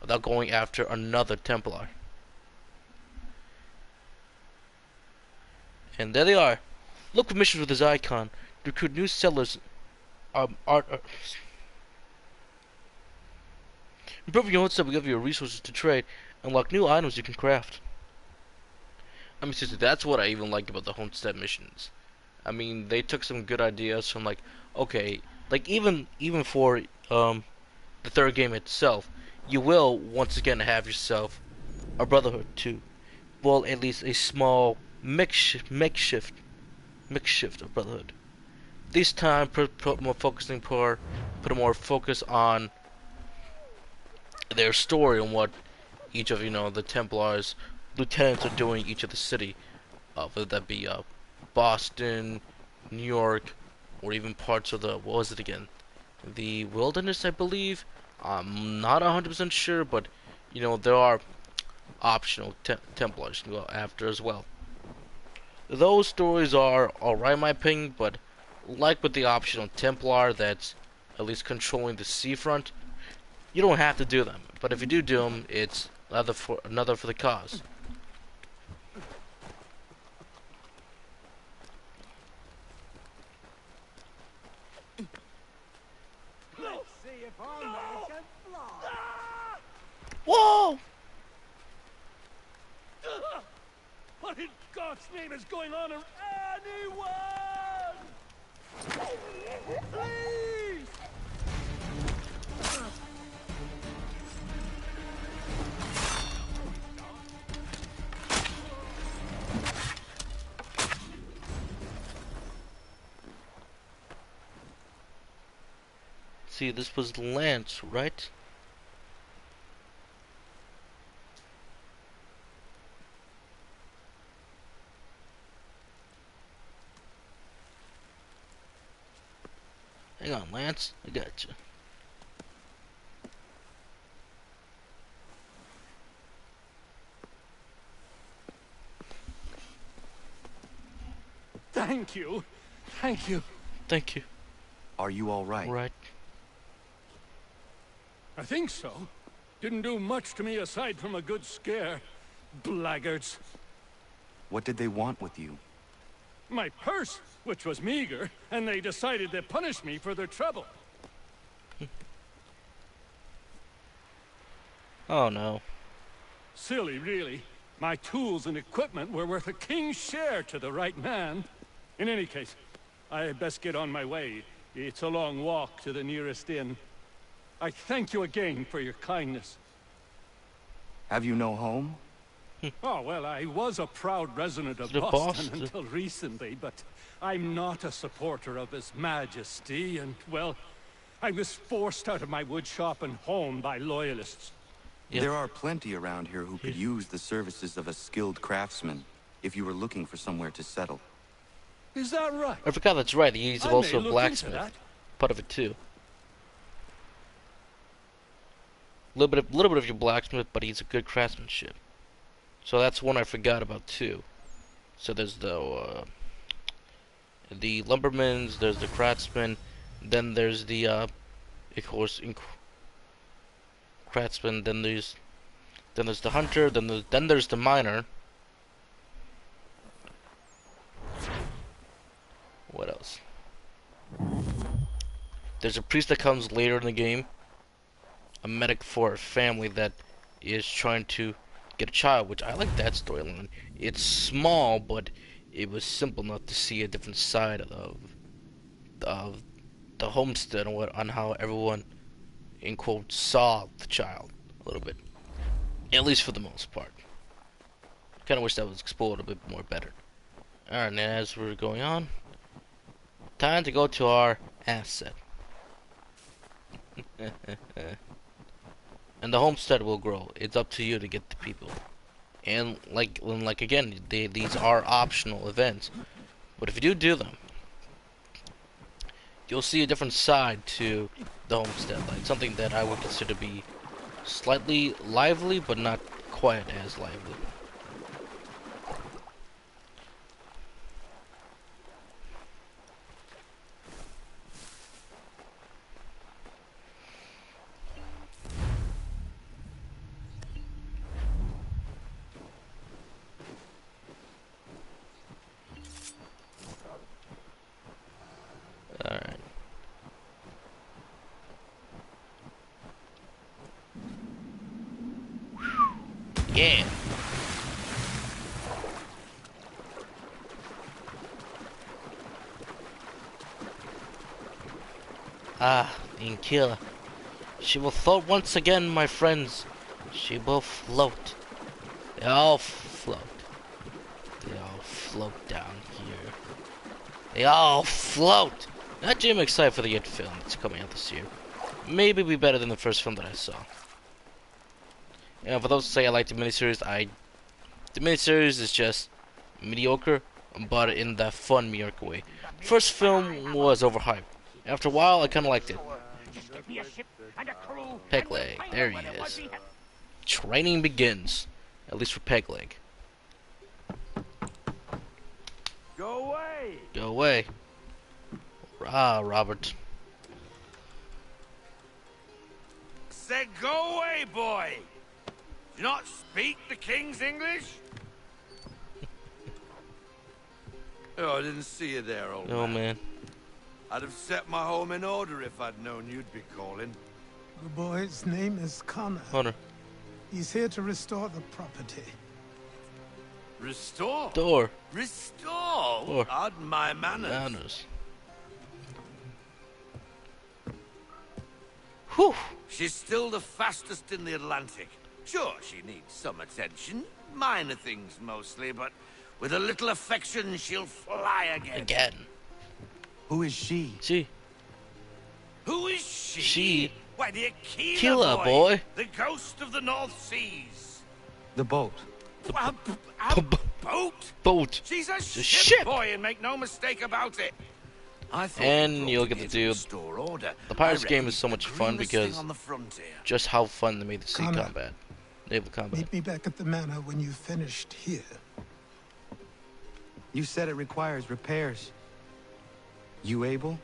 Without going after another Templar. And there they are. Look for missions with his icon. Recruit new sellers. Improve your own stuff will give you resources to trade. Unlock new items you can craft. I mean, seriously, that's what I even like about the homestead missions. I mean, they took some good ideas from like, okay, like even for the third game itself, you will once again have yourself a brotherhood too. Well, at least a small makeshift of brotherhood. This time, put a more focus on their story and what each of the Templars lieutenants are doing each of the city, whether that be Boston, New York, or even parts of the what was it again? The wilderness, I believe. I'm not 100% sure, but there are optional Templars to go after as well. Those stories are alright in my opinion, but like with the optional Templar that's at least controlling the seafront, you don't have to do them. But if you do them, it's another for the cause. Let's see if our man can fly. Whoa! What in God's name is going on? Anyone? Please! See, this was Lance, right? Hang on, Lance. I got you. Thank you. Thank you. Thank you. Are you all right? Right. I think so. Didn't do much to me aside from a good scare. Blackguards. What did they want with you? My purse, which was meager, and they decided to punish me for their trouble. Oh no. Silly, really. My tools and equipment were worth a king's share to the right man. In any case, I had best get on my way. It's a long walk to the nearest inn. I thank you again for your kindness. Have you no home? Oh, well, I was a proud resident of Boston until recently, but I'm not a supporter of His Majesty, and, well, I was forced out of my woodshop and home by loyalists. Yep. There are plenty around here who could use the services of a skilled craftsman if you were looking for somewhere to settle. Is that right? I forgot that's right. He's also a blacksmith. Part of it too. Little bit of your blacksmith, but he's a good craftsmanship. So that's one I forgot about too. So there's the lumbermans, there's the craftsman, then there's the of course craftsman, then there's the hunter, then there's the miner. What else? There's a priest that comes later in the game. A medic for a family that is trying to get a child, which I like that storyline. It's small, but it was simple enough to see a different side of the homestead and on how everyone, in quotes, saw the child a little bit. At least for the most part. Kind of wish that was explored a bit more better. Alright, and as we're going on, time to go to our asset. And the homestead will grow. It's up to you to get the people. And like again, these are optional events. But if you do them, you'll see a different side to the homestead. Like something that I would consider to be slightly lively, but not quite as lively. Alright. Yeah. Ah, the Inquila. She will float once again, my friends. She will float. They all float. They all float down here. They all float! Actually, I'm excited for the film that's coming out this year. Maybe be better than the first film that I saw. And for those who say I like the miniseries, the miniseries is just mediocre, but in the fun mediocre way. First film was overhyped. After a while, I kind of liked it. Pegleg, there he is. Training begins, at least for Pegleg. Go away! Go away. Ah, Robert. Said go away, boy! Do you not speak the King's English? Oh, I didn't see you there, old Oh, man. I'd have set my home in order if I'd known you'd be calling. The boy's name is Connor. Connor. He's here to restore the property. Restore? Door. Restore? Door. Pardon my manners. Manners. Whew. She's still the fastest in the Atlantic. Sure, she needs some attention. Minor things mostly, but with a little affection, she'll fly again. Again. Who is she? She. Who is she? She. Why, the Aquila Aquila boy. The ghost of the North Seas. The boat. A boat? Boat. She's a It's a ship, ship. boy, and make no mistake about it. I thought And you'll get to do order. the Pirates I game reckon is so much the fun greenest because thing on the frontier. just how fun they made the sea Connor. combat, naval combat. Meet me back at the manor when you've finished here. You said it requires repairs. You able?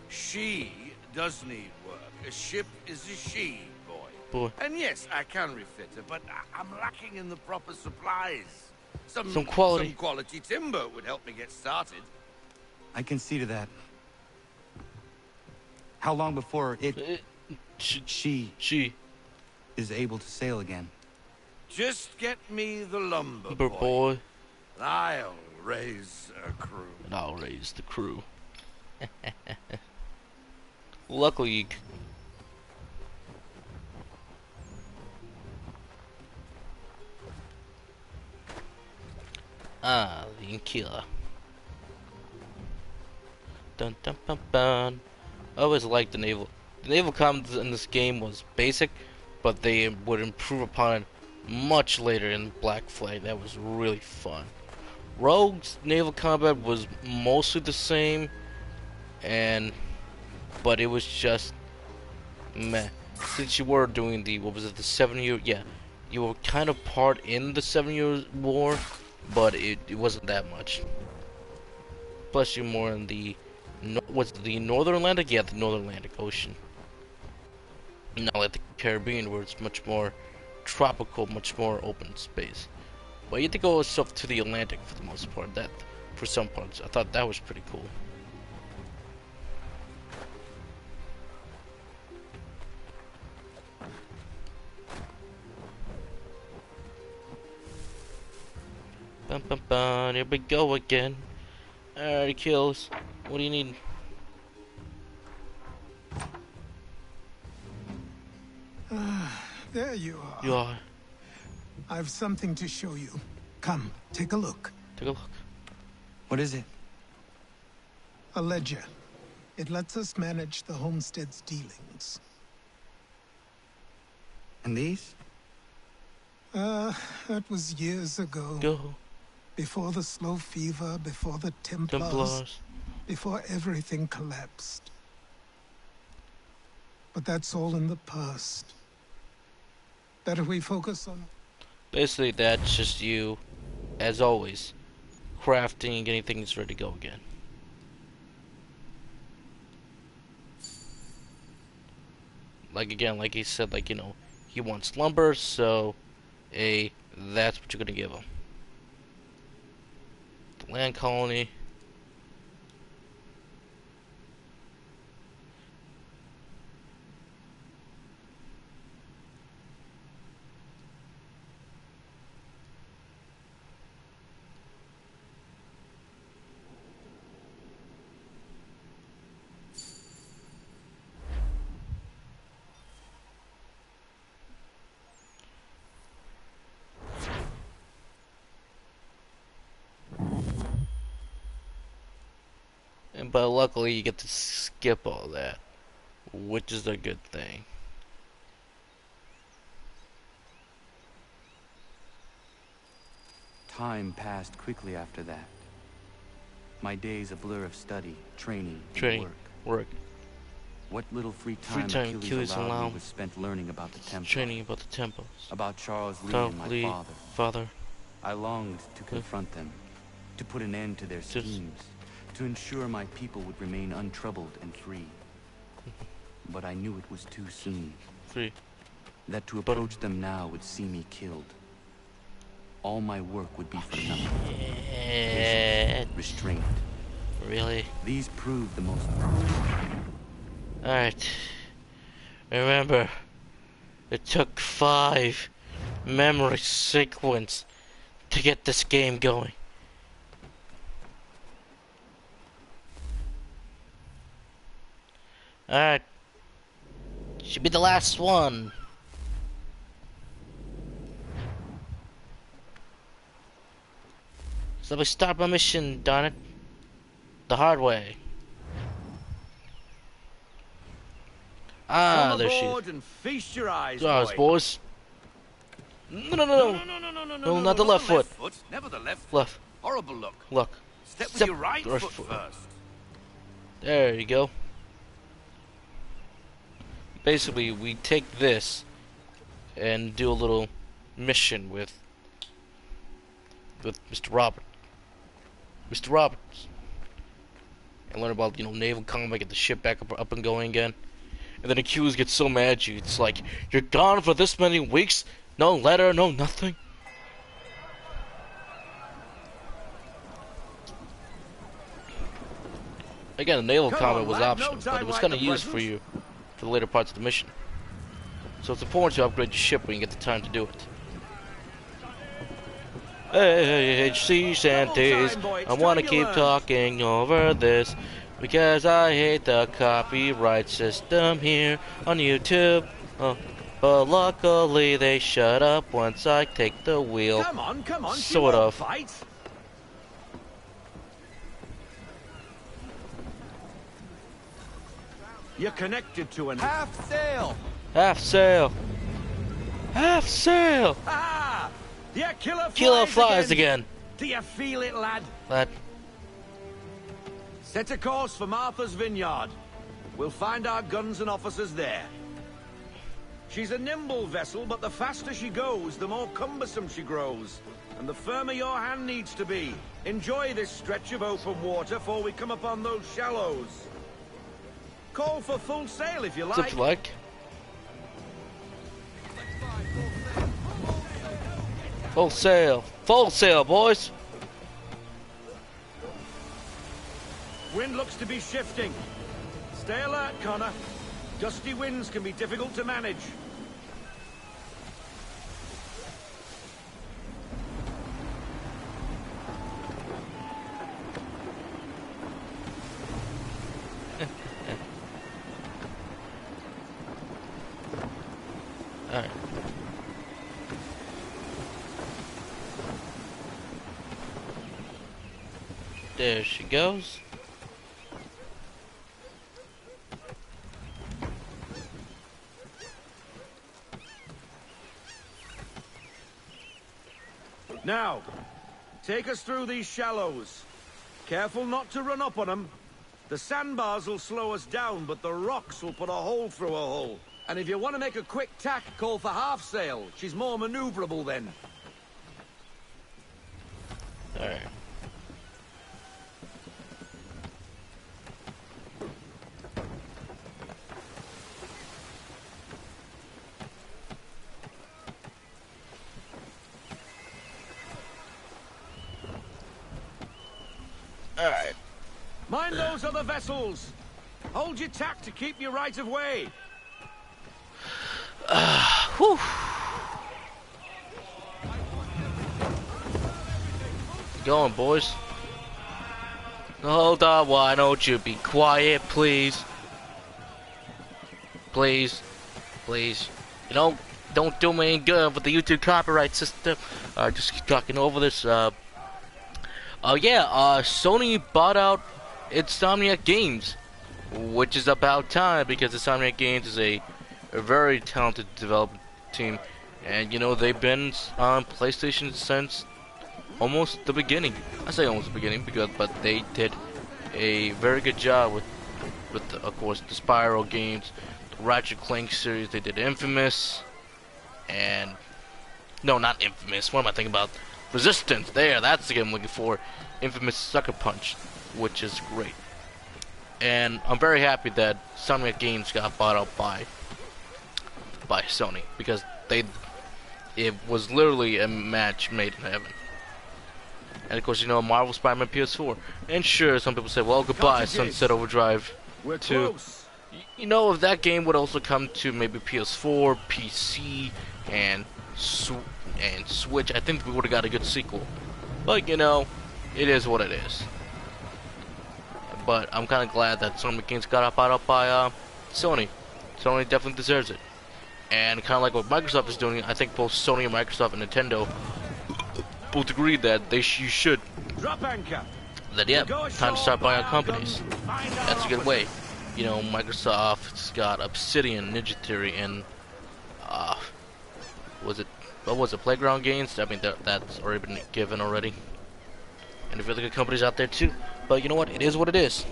She does need work. A ship is a she, boy. Boy. And yes, I can refit her, but I'm lacking in the proper supplies. Some quality. Some quality timber would help me get started. I can see to that. How long before she is able to sail again? Just get me the lumber, Boy. And I'll raise a crew. And I'll raise the crew. Luckily, the Inquila. Dun dun dun dun. I always liked the naval. The naval combat in this game was basic, but they would improve upon it much later in Black Flag. That was really fun. Rogue's naval combat was mostly the same, but it was just meh. Since you were doing the, what was it, the 7-year, yeah, you were kind of part in the 7-year war, but it wasn't that much. Plus, you're more in the, what's the Northern Atlantic? Yeah, the Northern Atlantic Ocean. Not like the Caribbean, where it's much more tropical, much more open space. But you had to go yourself to the Atlantic for the most part. That, for some parts, I thought that was pretty cool. Bum bum bum, here we go again. Alright, kills. What do you need? There you are. You are. I've something to show you. Come, take a look. Take a look. What is it? A ledger. It lets us manage the homestead's dealings. And these? That was years ago. Go. Before the slow fever, before the Templars. Before everything collapsed. But that's all in the past. Better we focus on... Basically, that's just you, as always, crafting and getting things ready to go again. Like, again, like he said, like, you know, he wants lumber, so, that's what you're gonna give him. The land colony. But luckily you get to skip all that, which is a good thing. Time passed quickly after that. My days a blur of study, training, and work. What little free time Achilles allowed me was spent learning about the temple. Training about the temples. About Charles Lee and my father. I longed to confront them, to put an end to their schemes, to ensure my people would remain untroubled and free. But I knew it was too soon. That to approach them now would see me killed. All my work would be for nothing. Patience, restraint. Really? These proved the most. Alright. Remember, it took 5 memory sequence to get this game going. Alright. Should be the last one. So let me start my mission, darn it. The hard way. Ah, there she is. And feast your eyes, boys. No, not the left foot. Never the left. Left. Horrible look. Look. Step with your right foot first. There you go. Basically, we take this and do a little mission with Mr. Roberts, and learn about, naval combat, get the ship back up and going again. And then Achilles gets so mad at you. It's like, you're gone for this many weeks? No letter, no nothing? Again, the naval combat was optional, but it was kind of used for you for the later parts of the mission. So it's important to upgrade your ship when you get the time to do it. Hey, sea shanties, I wanna keep talking over this because I hate the copyright system here on YouTube. But luckily they shut up once I take the wheel. Come on, sort of. Fight. You're connected to an half sail. Half sail. Half sail. Ah! Yeah, Killer flies again. Do you feel it, lad? Lad. Set a course for Martha's Vineyard. We'll find our guns and officers there. She's a nimble vessel, but the faster she goes, the more cumbersome she grows. And the firmer your hand needs to be. Enjoy this stretch of open water before we come upon those shallows. Call for full sail if you like. If you like. Full sail, boys. Wind looks to be shifting. Stay alert, Connor. Gusty winds can be difficult to manage. All right. There she goes. Now, take us through these shallows. Careful not to run up on them. The sandbars will slow us down, but the rocks will put a hole through a hull. And if you want to make a quick tack, call for half sail. She's more maneuverable then. All right. Alright. Mind those other vessels. Hold your tack to keep your right of way. Whew. Going, boys. Hold on, why don't you be quiet, please? Please. Please. You know, don't do me any good with the YouTube copyright system. Just talking over this, Sony bought out it's Insomniac Games, which is about time because Insomniac Games is a very talented development team, and you know they've been on PlayStation since almost the beginning. I say almost the beginning but they did a very good job with of course the Spyro games, the Ratchet Clank series. They did Infamous, and no, not Infamous. What am I thinking about? Resistance. There, that's the game I'm looking for. Infamous Sucker Punch, which is great. And I'm very happy that Insomniac Games got bought up by Sony, because it was literally a match made in heaven. And of course, you know, Marvel Spider-Man PS4. And sure, some people say, well, goodbye, Sunset Overdrive 2. You know, if that game would also come to maybe PS4, PC, and Switch, I think we would have got a good sequel. But, you know, it is what it is. But I'm kind of glad that Insomniac Games got bought up by Sony. Sony definitely deserves it. And kind of like what Microsoft is doing, I think both Sony and Microsoft and Nintendo both agreed that you should. Drop anchor. That yeah, time to start buying out companies. That's a good way. You know, Microsoft's got Obsidian, Ninja Theory, and what was it, Playground Games? I mean, that's already been given already. And there's really good companies out there too. But you know what? It is what it is.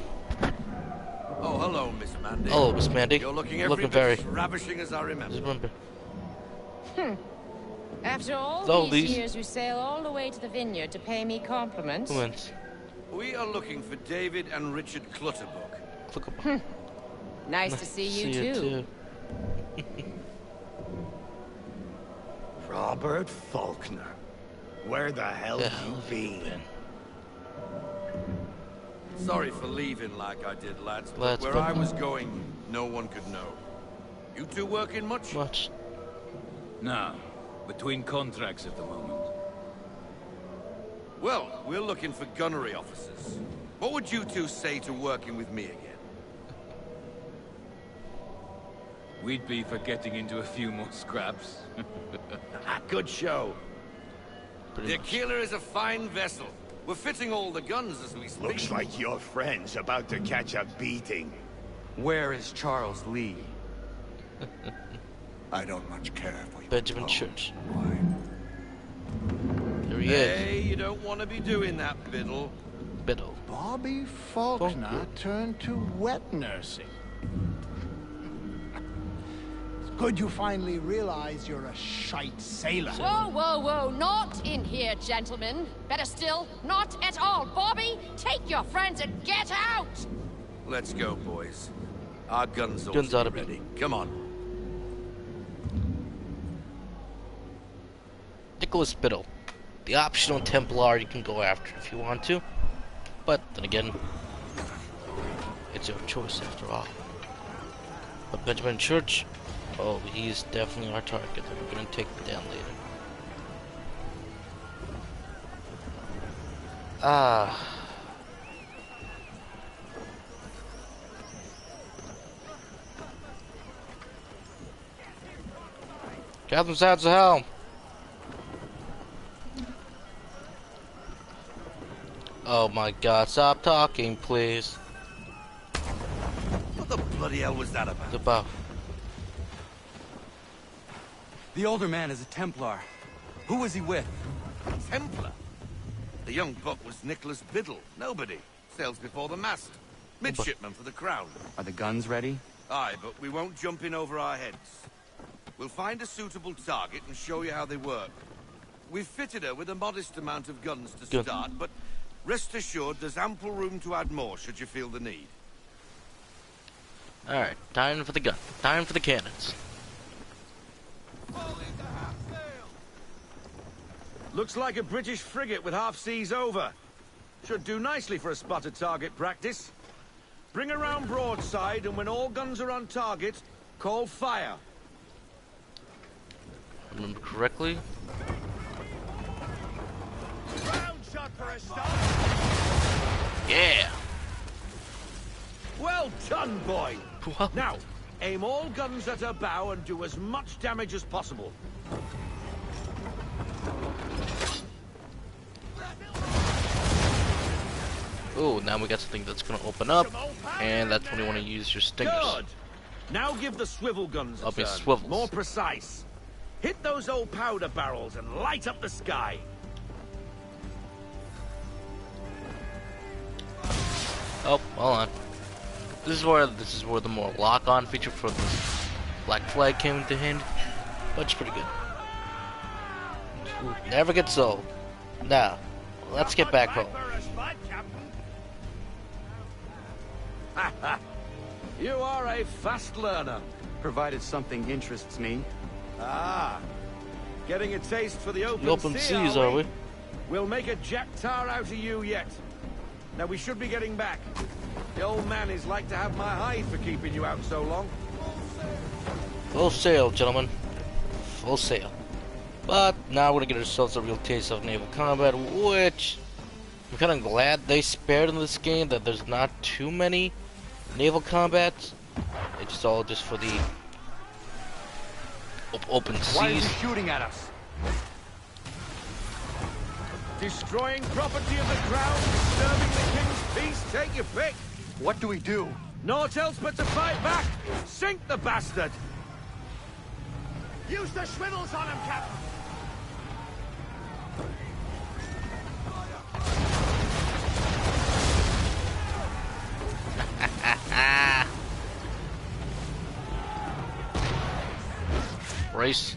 Oh, hello, Miss Mandy. Hello, Miss Mandy. You're looking very as ravishing as I remember. After all these years, you sail all the way to the vineyard to pay me compliments. We are looking for David and Richard Clutterbuck. Nice to see you too. Robert Faulkner. Where the hell have you been? Sorry for leaving like I did, lads, but where I was going, no one could know. You two working much? Much. No. Between contracts at the moment. Well, we're looking for gunnery officers. What would you two say to working with me again? We'd be for getting into a few more scraps. Good show. The Aquila is a fine vessel. We're fitting all the guns as we speak. Looks like your friend's about to catch a beating. Where is Charles Lee? I don't much care for you. Benjamin Church. There he Hey, you don't want to be doing that, Biddle. Bobby Faulkner turned to wet nursing. It's good you finally realize you're a shite sailor. Whoa, whoa, whoa, not in here, gentlemen. Better still, not at all. Bobby, take your friends and get out! Let's go, boys. Our guns ought to be ready. Come on. Nicholas Biddle, the optional Templar you can go after if you want to, but then again, it's your choice after all. But Benjamin Church, oh, he's definitely our target that we're going to take down later. Captain's at the helm. Oh my god, stop talking, please. What the bloody hell was that about? The buff. The older man is a Templar. Who was he with? Templar? The young buck was Nicholas Biddle. Nobody. Sails before the mast. Midshipman for the Crown. Are the guns ready? Aye, but we won't jump in over our heads. We'll find a suitable target and show you how they work. We've fitted her with a modest amount of guns to start, but rest assured there's ample room to add more should you feel the need. Alright, time for the gun. Time for the cannons. Looks like a British frigate with half seas over. Should do nicely for a spotted target practice. Bring around broadside, and when all guns are on target, call fire. Remember correctly? Round shot for a start. Yeah. Well done, boy. Now, aim all guns at her bow and do as much damage as possible. Oh, now we got something that's gonna open up, and that's when you want to use your stingers. Good. Now give the swivel guns a turn. Swivels. More precise. Hit those old powder barrels and light up the sky. Oh, hold on. This is where the more lock-on feature for the Black Flag came into hand, but it's pretty good. Ooh, never gets old. Now, let's get back home. You are a fast learner. Provided something interests me. Ah, getting a taste for the open, The open seas, are we? We'll make a jack tar out of you yet. Now we should be getting back. The old man is like to have my hide for keeping you out so long. Full sail, gentlemen. Full sail. But now we're gonna get ourselves a real taste of naval combat, which I'm kind of glad they spared in this game, that there's not too many naval combats. It's all just for the open seas. Why is he shooting at us? Destroying property of the crown, disturbing the king's peace, take your pick. What do we do? Naught else but to fight back. Sink the bastard. Use the swivels on him, Captain! Race.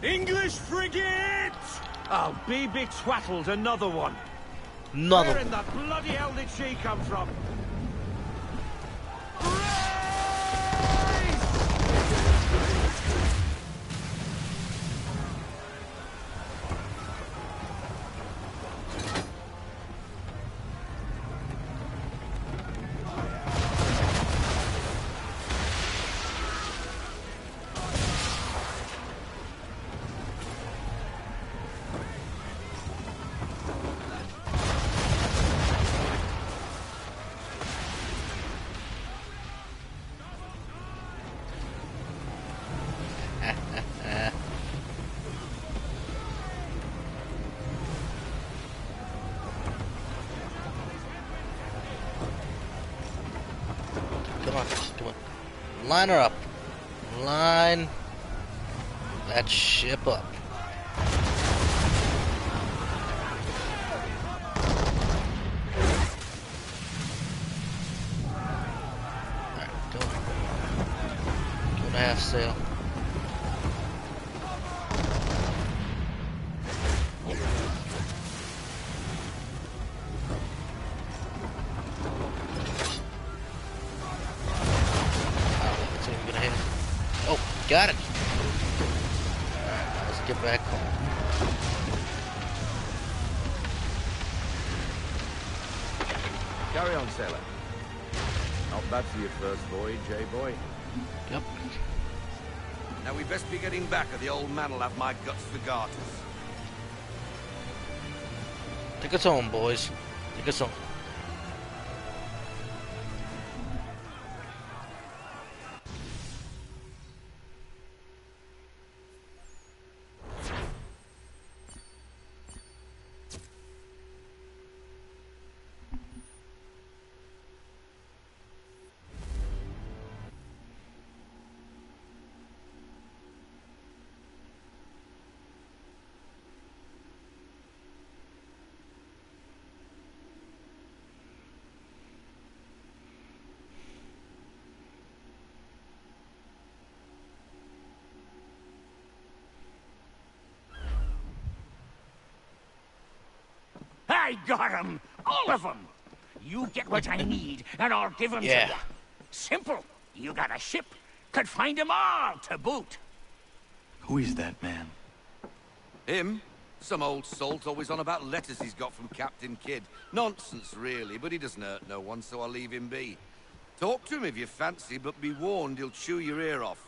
English frigate! I'll be betwattled, another one. Another Where in the bloody hell did she come from? Come on. Line her up. Line that ship up. Alright, go. 2.5 sail. Got it. Alright, let's get back home. Carry on, sailor. Not bad for your first voyage, eh, boy? Yep. Now we best be getting back, or the old man'll have my guts for garters. Take us home, boys. Take us home. I got 'em! All of 'em! You get what I need, and I'll give 'em to you. Simple. You got a ship. Could find 'em all to boot. Who is that man? Him? Some old salt always on about letters he's got from Captain Kidd. Nonsense, really, but he doesn't hurt no one, so I'll leave him be. Talk to him if you fancy, but be warned he'll chew your ear off.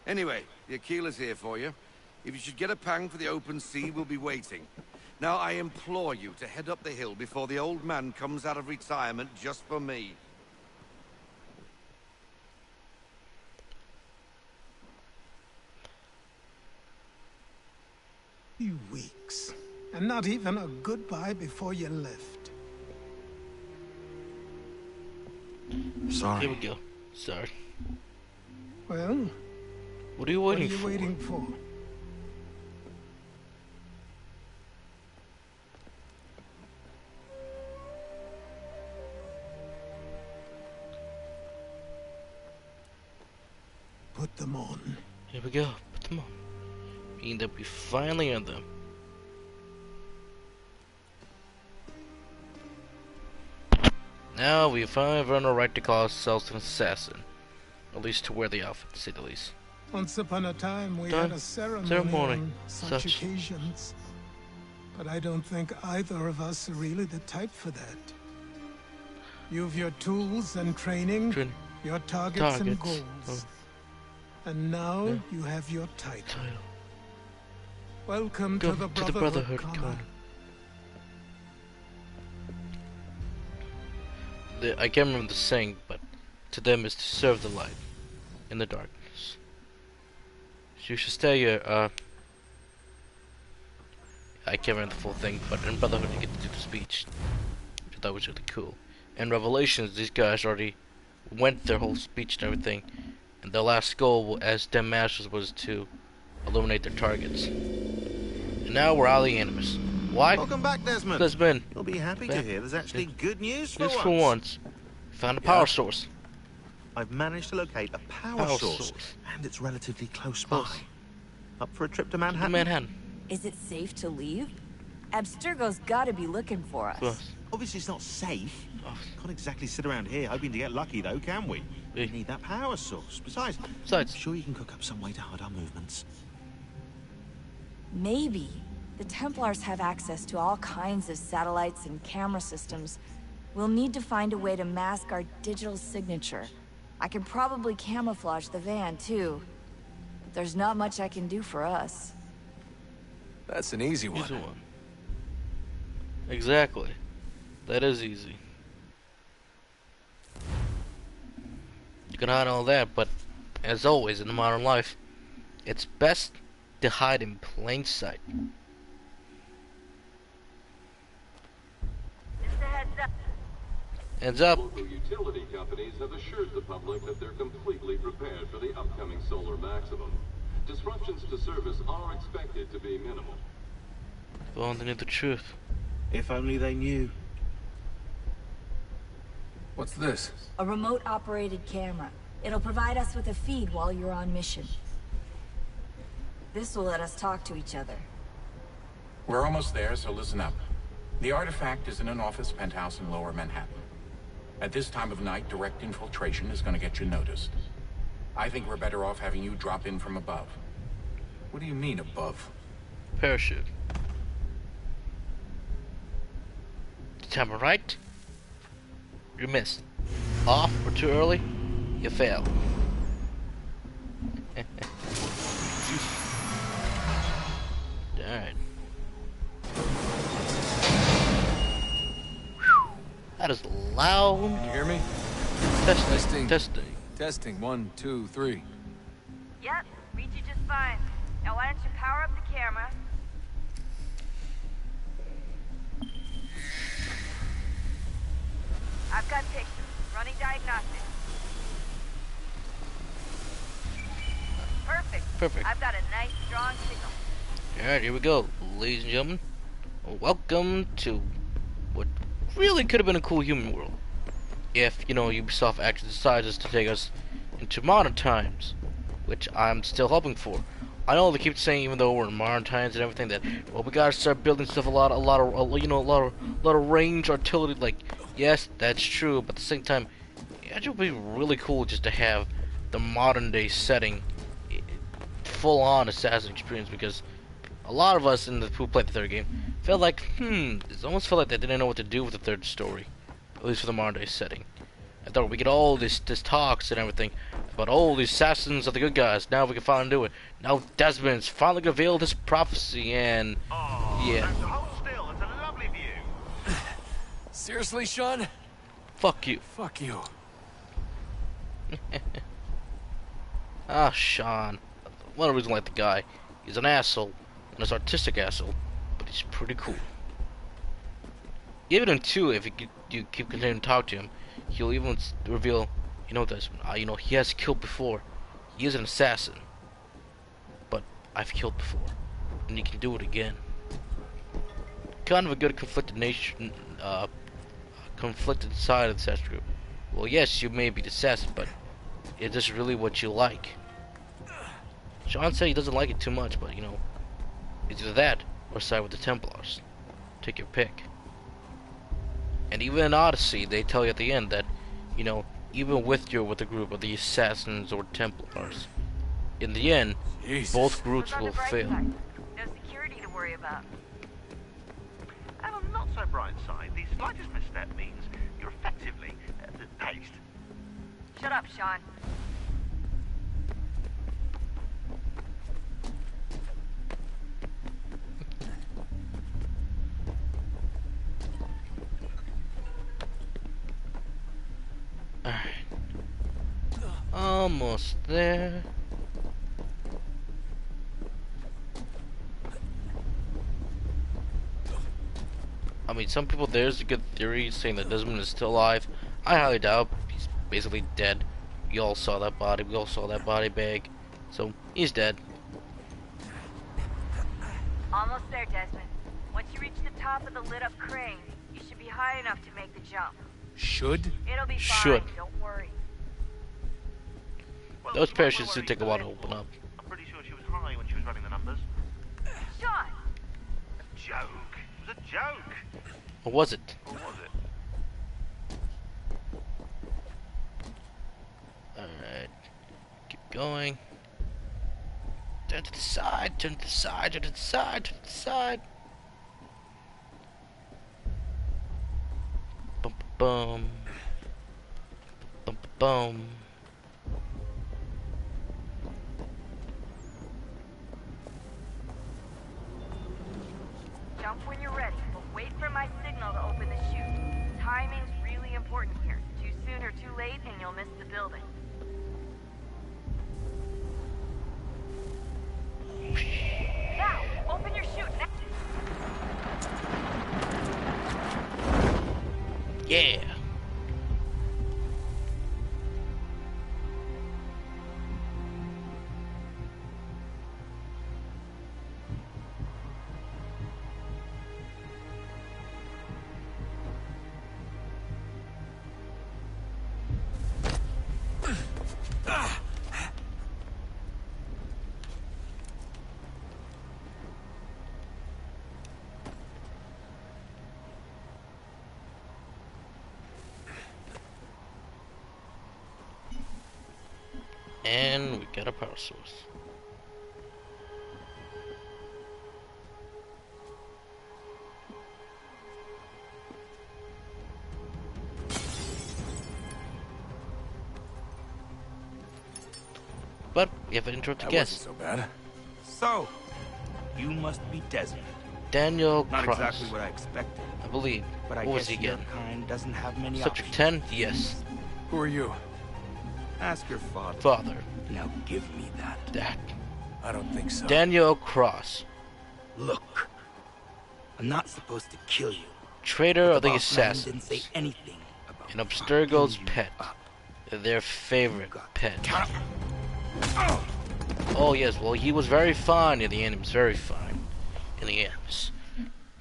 Anyway, the Aquila's here for you. If you should get a pang for the open sea, we'll be waiting. Now, I implore you to head up the hill before the old man comes out of retirement just for me. Few weeks, and not even a goodbye before you left. Sorry. Here we go. Sorry. Well, what are you waiting for? Put them on. Here we go. Put them on. Meaning that we finally earned them. Now we finally earned our right to call ourselves an assassin. At least to wear the outfit, to say the least. Once upon a time, we had a ceremony on such occasions. But I don't think either of us are really the type for that. You've your tools and training, your targets and goals. And now you have your title. Welcome to the Brotherhood, Connor. I can't remember the saying, but to them is to serve the light in the darkness. So you should stay here. I can't remember the full thing, but in Brotherhood you get to do the speech, which I thought was really cool. In Revelations, these guys already went their whole speech and everything, and their last goal as them masters was to eliminate their targets. And now we're out of the Animus. Why? Welcome back, Desmond. Desmond. You'll be happy to hear there's actually good news for once. For once. Found a power source. I've managed to locate a power source, and it's relatively close by. Up for a trip to Manhattan? Is it safe to leave? Abstergo's gotta be looking for us. Obviously it's not safe. Can't exactly sit around here hoping to get lucky though, can we? We need that power source. Besides, I'm sure you can cook up some way to hide our movements. Maybe. The Templars have access to all kinds of satellites and camera systems. We'll need to find a way to mask our digital signature. I can probably camouflage the van, too. But there's not much I can do for us. That's an easy one. Exactly. That is easy. You can hide all that, but as always in the modern life, it's best to hide in plain sight. Heads up. Local utility companies have assured the public that they're completely prepared for the upcoming solar maximum. Disruptions to service are expected to be minimal. If only they knew the truth. If only they knew. What's this? A remote-operated camera. It'll provide us with a feed while you're on mission. This will let us talk to each other. We're almost there, so listen up. The artifact is in an office penthouse in Lower Manhattan. At this time of night, direct infiltration is going to get you noticed. I think we're better off having you drop in from above. What do you mean, above? Parachute. Time right, you missed. Off or too early, you fail. Alright. That is loud. Can you hear me? Testing. Testing. 1, 2, 3. Yep, read you just fine. Now why don't you power up the camera? I've got pictures. Running diagnostics. Perfect. I've got a nice, strong signal. Alright, here we go. Ladies and gentlemen, welcome to what really could have been a cool human world. If, you know, Ubisoft actually decides to take us into modern times, which I'm still hoping for. I know they keep saying, even though we're in modern times and everything, that well, we gotta start building stuff a lot of range artillery. Like, yes, that's true, but at the same time, it would be really cool just to have the modern day setting, full-on assassin experience, because a lot of us who played the third game felt like, it almost felt like they didn't know what to do with the third story, at least for the modern day setting. I thought we get all this talks and everything But oh, the assassins are the good guys. Now we can finally do it. Now Desmond's finally revealed his prophecy, and yeah. Hold still. It's a lovely view. Seriously, Sean? Fuck you. Fuck you. Ah, Sean. One reason I like the guy. He's an asshole, and he's an artistic asshole, but he's pretty cool. Even in 2, if you keep continuing to talk to him, he'll even reveal, you know, you know, he has killed before. He is an assassin, but I've killed before, and he can do it again. Kind of a good conflicted conflicted side of the assassin group. Well, yes, you may be the assassin, but is this really what you like? Sean said he doesn't like it too much, but you know, it's either that or side with the Templars. Take your pick. And even in Odyssey, they tell you at the end that, you know, even with the group of the assassins or Templars, in the end, both groups will fail. No security to worry about. And on the not so bright side, the slightest misstep means you're effectively paced. Shut up, Sean. Alright. Almost there. I mean, some people, there's a good theory saying that Desmond is still alive. I highly doubt. He's basically dead. We all saw that body. We all saw that body bag. So, he's dead. Almost there, Desmond. Once you reach the top of the lit-up crane, you should be high enough to make the jump. Should? It'll be Should. fine, don't worry. Well, Those parachutes do take a while to open up. I'm pretty sure she was high when she was running the numbers. Sean! A joke. It was a joke. Or was it? Or was it? Alright. Keep going. Turn to the side, turn to the side, turn to the side, turn to the side. Bum bum. Bum bum. Jump when you're ready, but wait for my signal to open the chute. Timing's really important here. Too soon or too late, and you'll miss the building. Now, open your chute. Yeah. And we got a power source. But we have an intro to guess. Wasn't so bad. So, you must be Desmond. Daniel Not Cross. exactly what I expected. I believe. But I What was guess he your again? kind doesn't have many Subject options. 10? Yes. Who are you? Ask your father. Father. Now give me that. That. I don't think so. Daniel Cross. Look, I'm not supposed to kill you. Traitor of the boss man didn't Assassins. say anything about And Abstergo's fucking you pet. up. Their favorite pet. Oh yes, well he was very fine in the end. He was very fine in the end.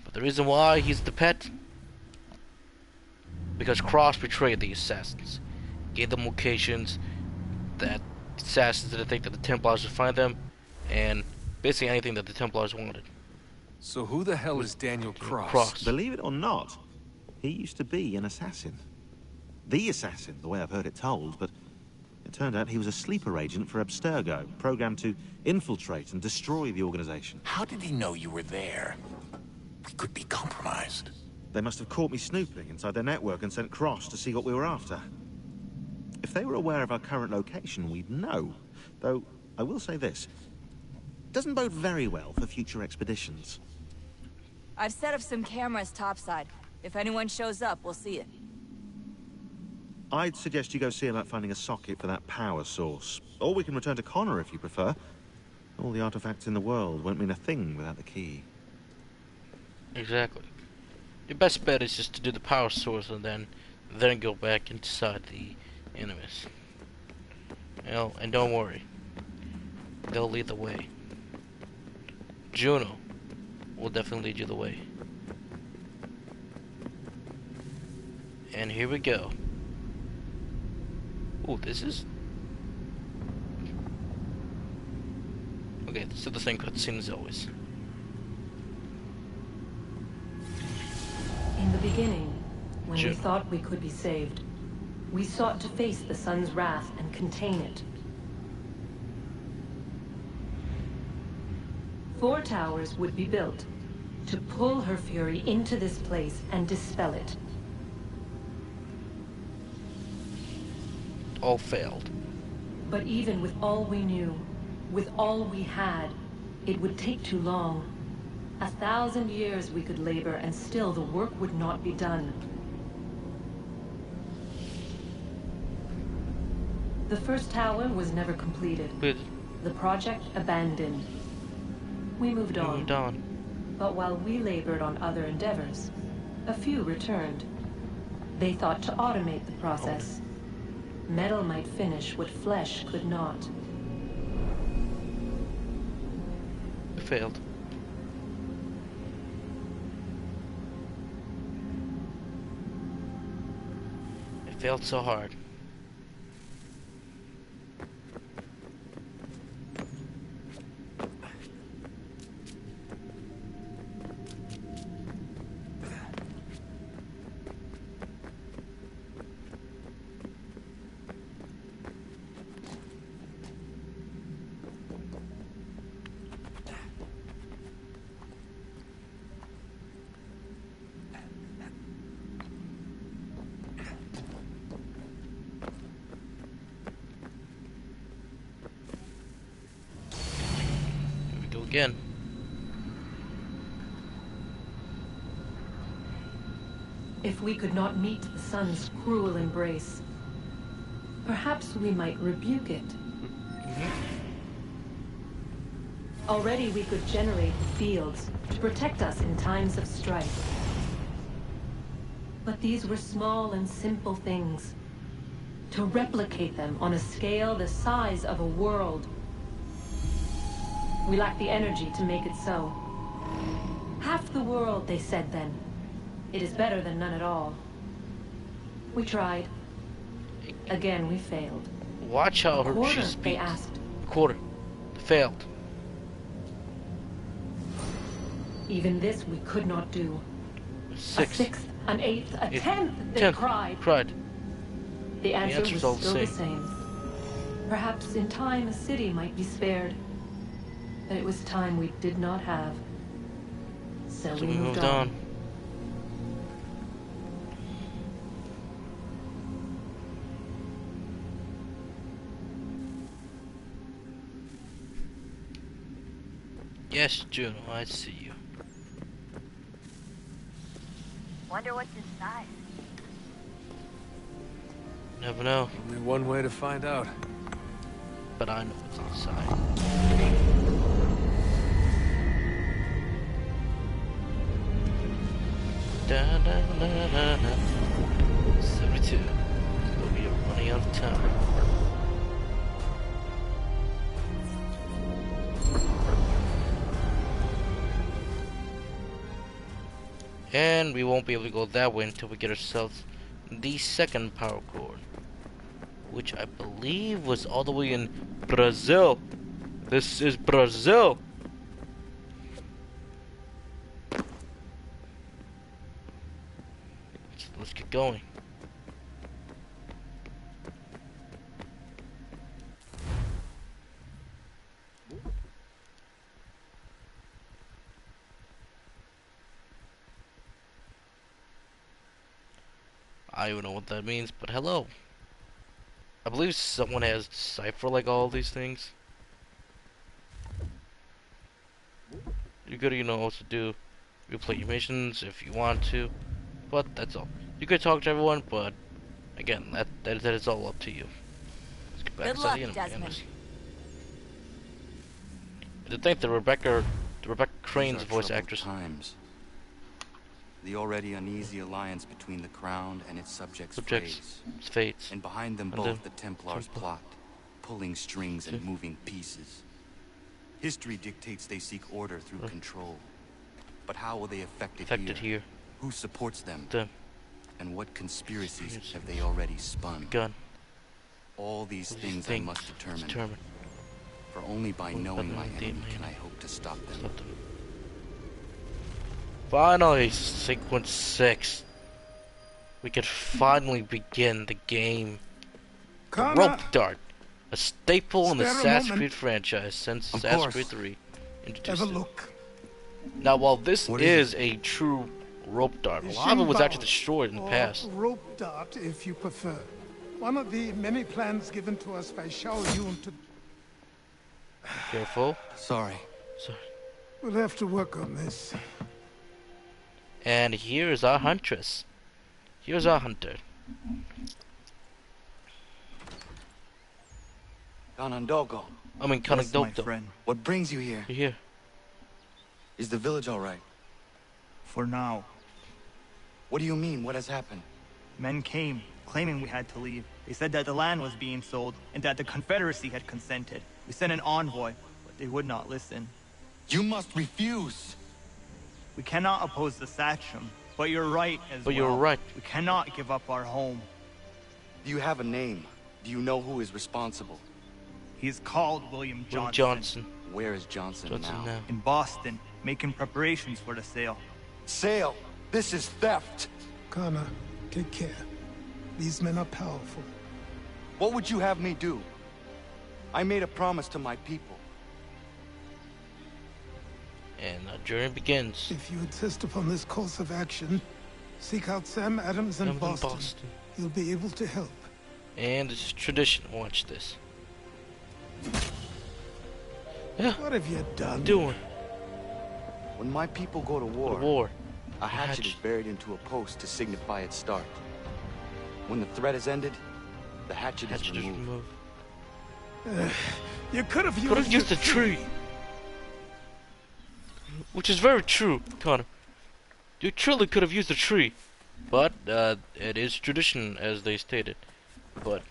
But the reason why he's the pet, because Cross betrayed the assassins, gave them locations that the assassins didn't think that the Templars would find them, and basically anything that the Templars wanted. So who the hell is Daniel Cross? Cross. Believe it or not, he used to be an assassin. The assassin, the way I've heard it told, but it turned out he was a sleeper agent for Abstergo, programmed to infiltrate and destroy the organization. How did he know you were there? We could be compromised. They must have caught me snooping inside their network and sent Cross to see what we were after. If they were aware of our current location, we'd know. Though, I will say this. Doesn't bode very well for future expeditions. I've set up some cameras topside. If anyone shows up, we'll see it. I'd suggest you go see about finding a socket for that power source. Or we can return to Connor if you prefer. All the artifacts in the world won't mean a thing without the key. Exactly. Your best bet is just to do the power source and then go back inside the enemies. You know, and don't worry. They'll lead the way. Juno will definitely lead you the way. And here we go. Ooh, this is... Okay, so the same cutscene as always. In the beginning, when Juno. we thought we could be saved, we sought to face the sun's wrath and contain it. 4 towers would be built to pull her fury into this place and dispel it. All failed. But even with all we knew, with all we had, it would take too long. 1,000 years we could labor and still the work would not be done. The first tower was never completed. The project abandoned. We moved on. But while we labored on other endeavors, a few returned. They thought to automate the process. Metal might finish what flesh could not. It failed. It failed so hard. Again. If we could not meet the sun's cruel embrace, perhaps we might rebuke it. Already we could generate the fields to protect us in times of strife. But these were small and simple things. To replicate them on a scale the size of a world, we lack the energy to make it so. Half the world, they said then. It is better than none at all. We tried. Again, we failed. Watch how her Quarter, she speaks. they asked. Quarter. Failed. Even this we could not do. 6. A 6th, an 8th, a 10th, they 10th. cried. The answer was all still the same. Perhaps in time a city might be spared. But it was time we did not have. So we moved on. Yes, Juno, I see you. Wonder what's inside. Never know. Only one way to find out. But I know what's inside. Da, da, da, da, da. 72. But we are running out of time. And we won't be able to go that way until we get ourselves the second power cord, which I believe was all the way in Brazil. This is Brazil. Let's get going. I don't even know what that means, but hello. I believe someone has decipher like all these things. You could, you know, also do replay your missions if you want to, but that's all. You could talk to everyone, but again, that is all up to you. Let's get back Good inside luck, the enemy Desmond. cameras. To think that Rebecca Crane's voice actress. Times. The already uneasy alliance between the crown and its subjects fades. And behind them both the Templars plot, pulling strings and moving pieces. History dictates they seek order through control. But how will they affect it here? Who supports them? And what conspiracies have they already spun? All these things I must determine. For only by knowing my enemy can I hope to stop them. Finally, sequence 6. We can finally begin the game. The rope dart, a staple in the Assassin's Creed franchise since Assassin's Creed 3 introduced it. Now, while this is a true rope dart, a lot of it was actually destroyed in the past. Rope dart, if you prefer. One of the many plans given to us by Xiao Yun to... Careful. Sorry. We'll have to work on this. And here's our huntress. Here's our hunter. Kanandogo. Kanandogo. My friend. What brings you here? You're here. Is the village all right? For now. What do you mean? What has happened? Men came, claiming we had to leave. They said that the land was being sold, and that the Confederacy had consented. We sent an envoy, but they would not listen. You must refuse! We cannot oppose the Sachem, but you're right as well. You're right. We cannot give up our home. Do you have a name? Do you know who is responsible? He's called William Johnson. Where is Johnson now? In Boston, making preparations for the sale. Sale? This is theft! Kana, take care. These men are powerful. What would you have me do? I made a promise to my people. And our journey begins. If you insist upon this course of action, seek out Sam Adams in Boston. He'll be able to help. And it's tradition. Watch this. Yeah. What have you done? When my people go to war, a hatchet is buried into a post to signify its start. When the threat is ended, the hatchet is removed. You could have used the tree. Which is very true, Connor. You truly could have used a tree. But, it is tradition, as they stated. But,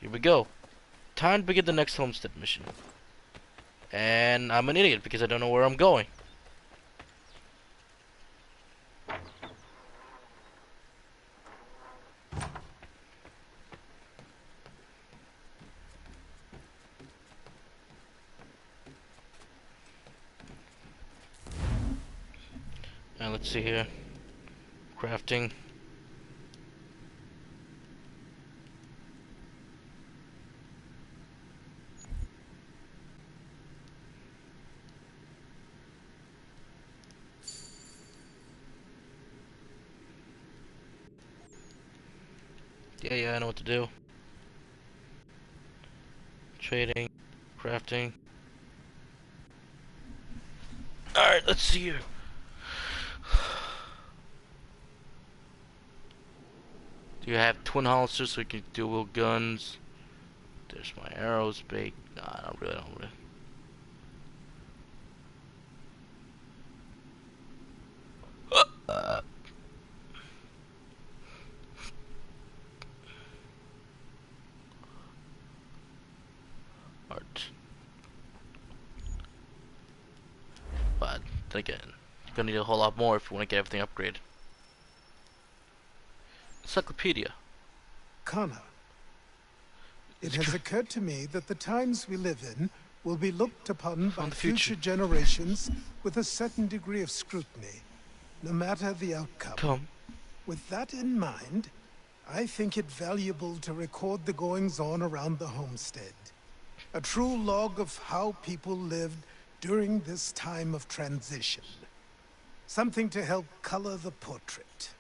here we go. Time to begin the next homestead mission. And I'm an idiot because I don't know where I'm going. And let's see here. Crafting. Yeah, I know what to do. Trading, crafting. Alright, let's see here. Do you have twin holsters so you can dual guns? There's my arrows baked. Nah, I don't really. Art. But again, you're gonna need a whole lot more if you want to get everything upgraded. Encyclopedia. Kana, it has occurred to me that the times we live in will be looked upon by future generations with a certain degree of scrutiny, no matter the outcome. With that in mind, I think it valuable to record the goings-on around the homestead. A true log of how people lived during this time of transition. Something to help color the portrait.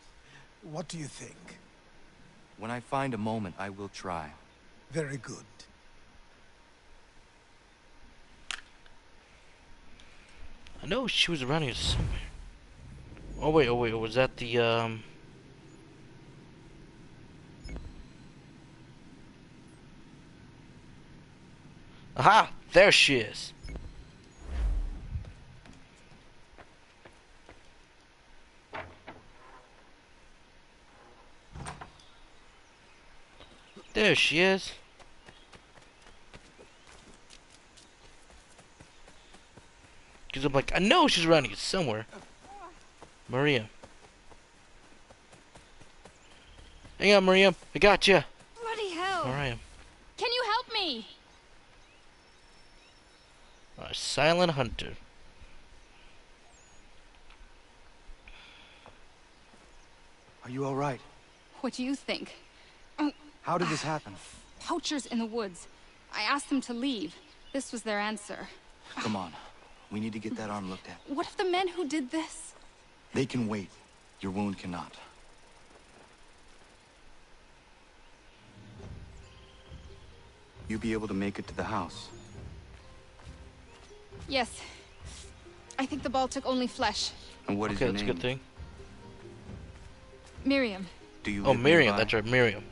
What do you think? When I find a moment, I will try. Very good. I know she was around here somewhere. Oh wait, was that the Aha! There she is! There she is. Because I'm like, I know she's around here somewhere. Maria. Hang on, Maria. I got you. Bloody hell. Maria. Can you help me? A silent hunter. Are you all right? What do you think? How did this happen? Poachers in the woods. I asked them to leave. This was their answer. Come on. We need to get that arm looked at. What if the men who did this? They can wait. Your wound cannot. You be able to make it to the house? Yes. I think the ball took only flesh. And what is your name? Okay, that's a good thing. Miriam. Do you live Miriam, nearby? That's right, Miriam.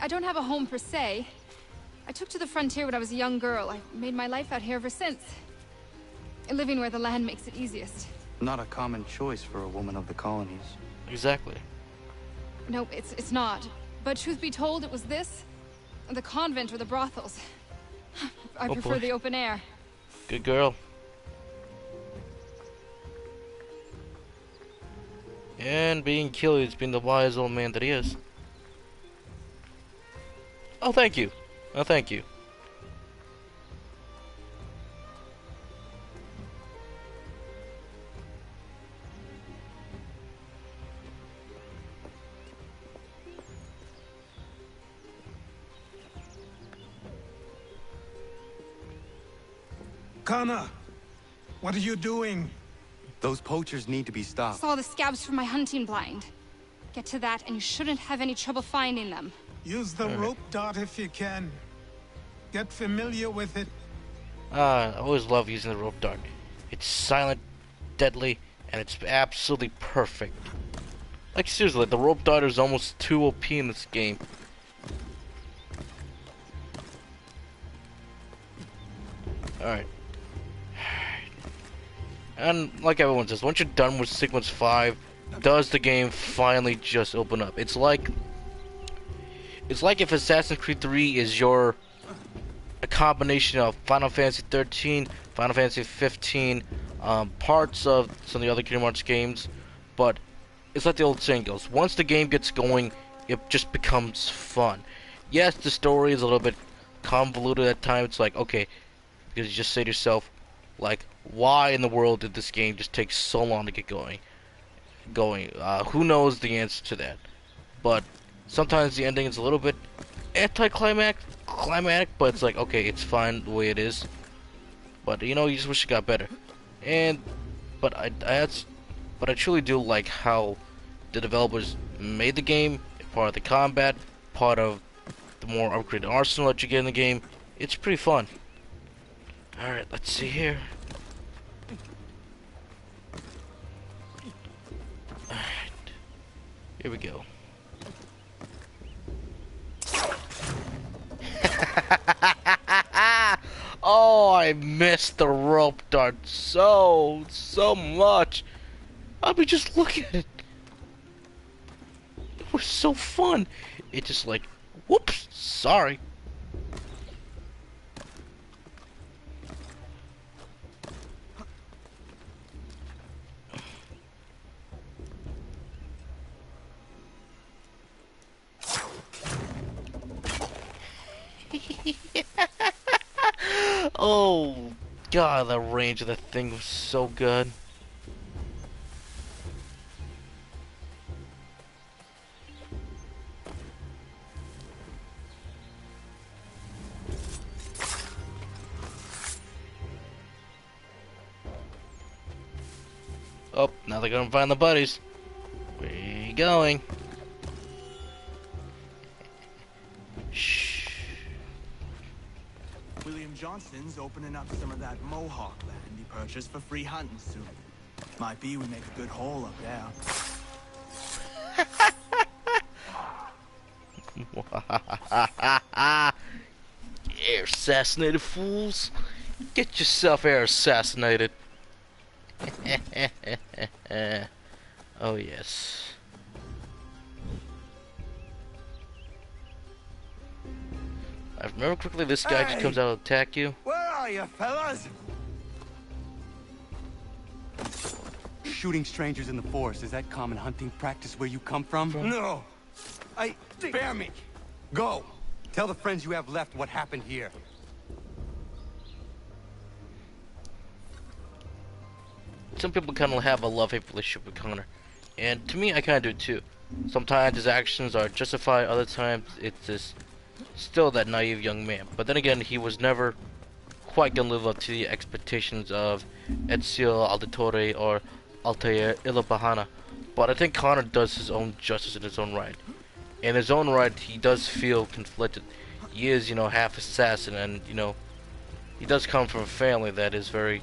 I don't have a home per se. I took to the frontier when I was a young girl. I made my life out here ever since. Living where the land makes it easiest. Not a common choice for a woman of the colonies. Exactly. No, it's not. But truth be told, it was this, the convent or the brothels. I prefer the open air. Good girl. And being killed has been the wise old man that he is. Oh, thank you. Oh, thank you. Kana, what are you doing? Those poachers need to be stopped. Saw the scabs from my hunting blind. Get to that and you shouldn't have any trouble finding them. Use the rope dart if you can. Get familiar with it. I always love using the rope dart. It's silent, deadly, and it's absolutely perfect. Like seriously, the rope dart is almost too OP in this game. Alright. And like everyone says, once you're done with sequence 5, does the game finally just open up? It's like if Assassin's Creed 3 is a combination of Final Fantasy 13, Final Fantasy 15, parts of some of the other Kingdom Hearts games, but it's like the old saying goes, once the game gets going, it just becomes fun. Yes, the story is a little bit convoluted at times. It's like, okay, because you just say to yourself, like, why in the world did this game just take so long to get going? Who knows the answer to that? But sometimes the ending is a little bit anticlimactic, but it's like, okay, it's fine the way it is. But you know, you just wish it got better. But I truly do like how the developers made the game, part of the combat, part of the more upgraded arsenal that you get in the game. It's pretty fun. Alright, let's see here. Alright. Here we go. Oh, I missed the rope dart so much. I mean, just look at it. It was so fun. It just like, whoops, sorry. Oh god, the range of the thing was so good. Oh, now they're gonna find the buddies. Where are you going? William Johnston's opening up some of that Mohawk land he purchased for free hunting soon. Might be we make a good haul up there. Air assassinated fools. Get yourself air assassinated. Oh yes. I remember quickly this guy just comes out to attack you. Where are you, fellas? Shooting strangers in the forest, is that common hunting practice where you come from? No. Spare me. Go. Tell the friends you have left what happened here. Some people kind of have a love-hate relationship with Connor. And to me, I kind of do too. Sometimes his actions are justified, other times it's just still that naive young man. But then again, he was never quite gonna live up to the expectations of Ezio Auditore or Altair Ilabahana. But I think Connor does his own justice in his own right. In his own right, he does feel conflicted. He is, half assassin, and, he does come from a family that is very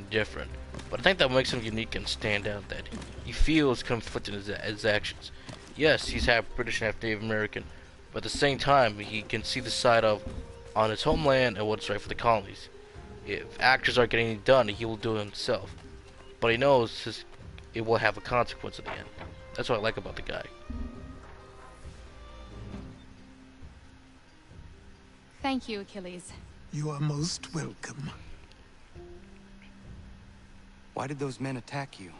different. But I think that makes him unique and stand out, that he feels conflicted in his actions. Yes, he's half British and half Native American, but at the same time, he can see the side of on his homeland and what's right for the colonies. If actions aren't getting done, he will do it himself. But he knows it will have a consequence at the end. That's what I like about the guy. Thank you, Achilles. You are most welcome. Why did those men attack you?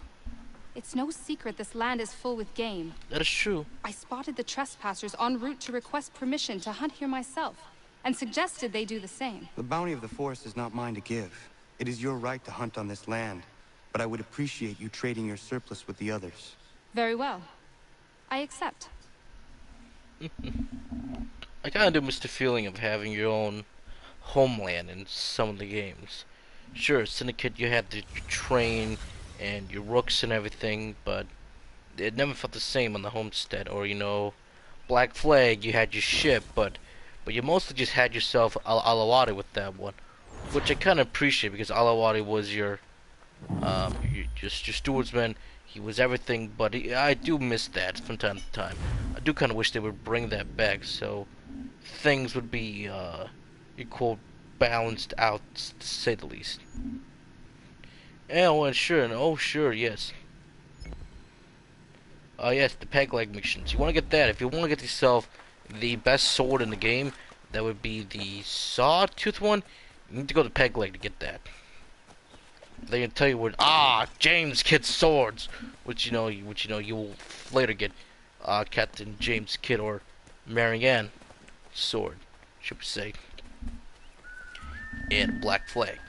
It's no secret this land is full with game. That is true. I spotted the trespassers en route to request permission to hunt here myself, and suggested they do the same. The bounty of the forest is not mine to give. It is your right to hunt on this land, but I would appreciate you trading your surplus with the others. Very well. I accept. I kind of do miss the feeling of having your own homeland in some of the games. Sure, Syndicate, you had the train and your rooks and everything, but it never felt the same on the homestead. Or, Black Flag, you had your ship, but you mostly just had yourself Alawadi with that one, which I kind of appreciate, because Alawadi was your stewardsman. He was everything, but I do miss that from time to time. I do kind of wish they would bring that back, so things would be equal, balanced out, to say the least. And sure, yes. Yes, the peg leg missions. You want to get that. If you want to get yourself the best sword in the game, that would be the sawtooth one. You need to go to peg leg to get that. They can tell you where James Kidd swords, which you will later get Captain James Kidd or Marianne sword, should we say, and Black Flag.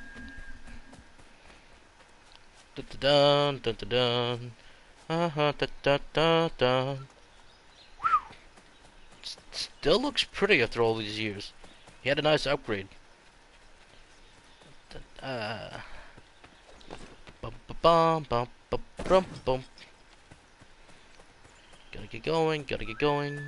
Dun dun dun dun dun dun dun dun. Still looks pretty after all these years. He had a nice upgrade. Bum bum bum bum bum bum. Gotta get going. Gotta get going.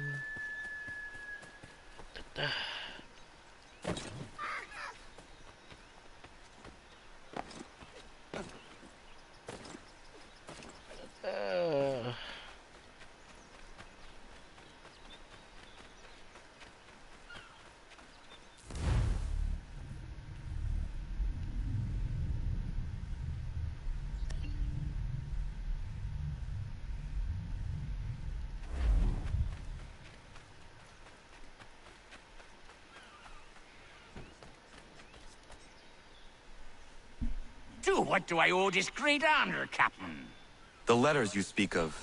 What do I owe this great honor, Captain? The letters you speak of,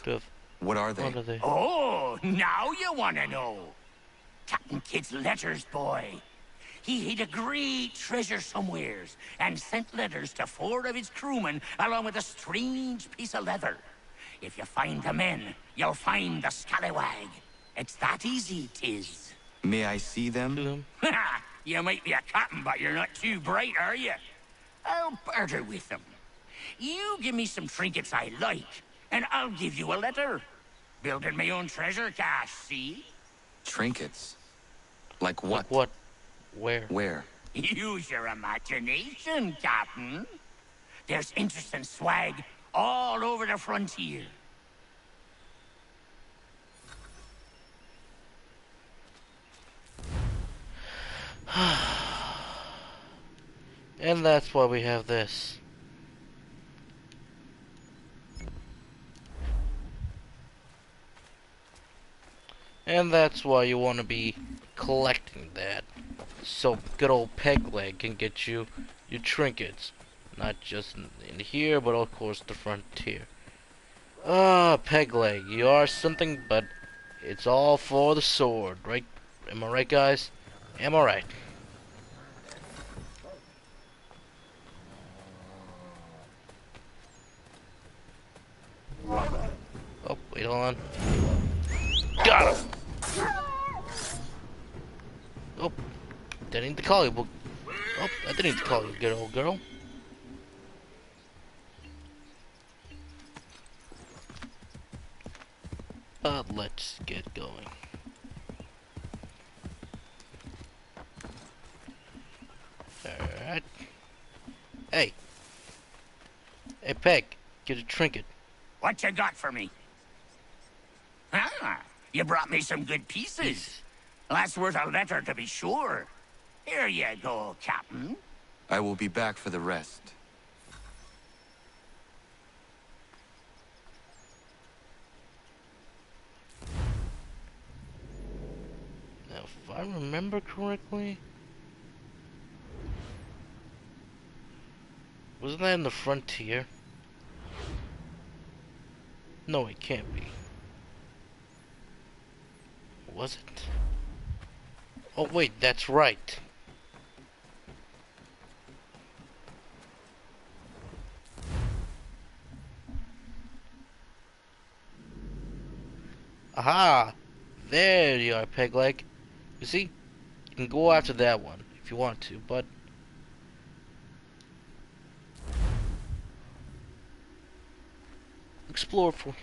what are they? What are they? Oh, now you want to know. Captain Kidd's letters, boy. He hid a great treasure somewheres and sent letters to 4 of his crewmen along with a strange piece of leather. If you find the men, you'll find the scallywag. It's that easy, 'tis. May I see them? You might be a captain, but you're not too bright, are you? I'll barter with them. You give me some trinkets I like, and I'll give you a letter. Building my own treasure cache, see? Trinkets? Like what? Like what? Where? Where? Use your imagination, Captain. There's interesting swag all over the frontier. And that's why we have this. And that's why you want to be collecting that. So good old Pegleg can get you your trinkets. Not just in here, but of course the frontier. Ah, Pegleg, you are something, but it's all for the sword, right? Am I right, guys? Am I right? Oh, wait, hold on. Got him! Oh, didn't need to call you. Oh, I didn't need to call you, good old girl. But let's get going. Alright. Hey. Hey, Peg, get a trinket. What you got for me? Ah, you brought me some good pieces. That's worth a letter to be sure. Here you go, Captain. I will be back for the rest. Now, if I remember correctly, wasn't that in the frontier? No, it can't be. Was it? Oh wait, that's right. Aha! There you are, Pegleg. You see? You can go after that one if you want to, but explore for.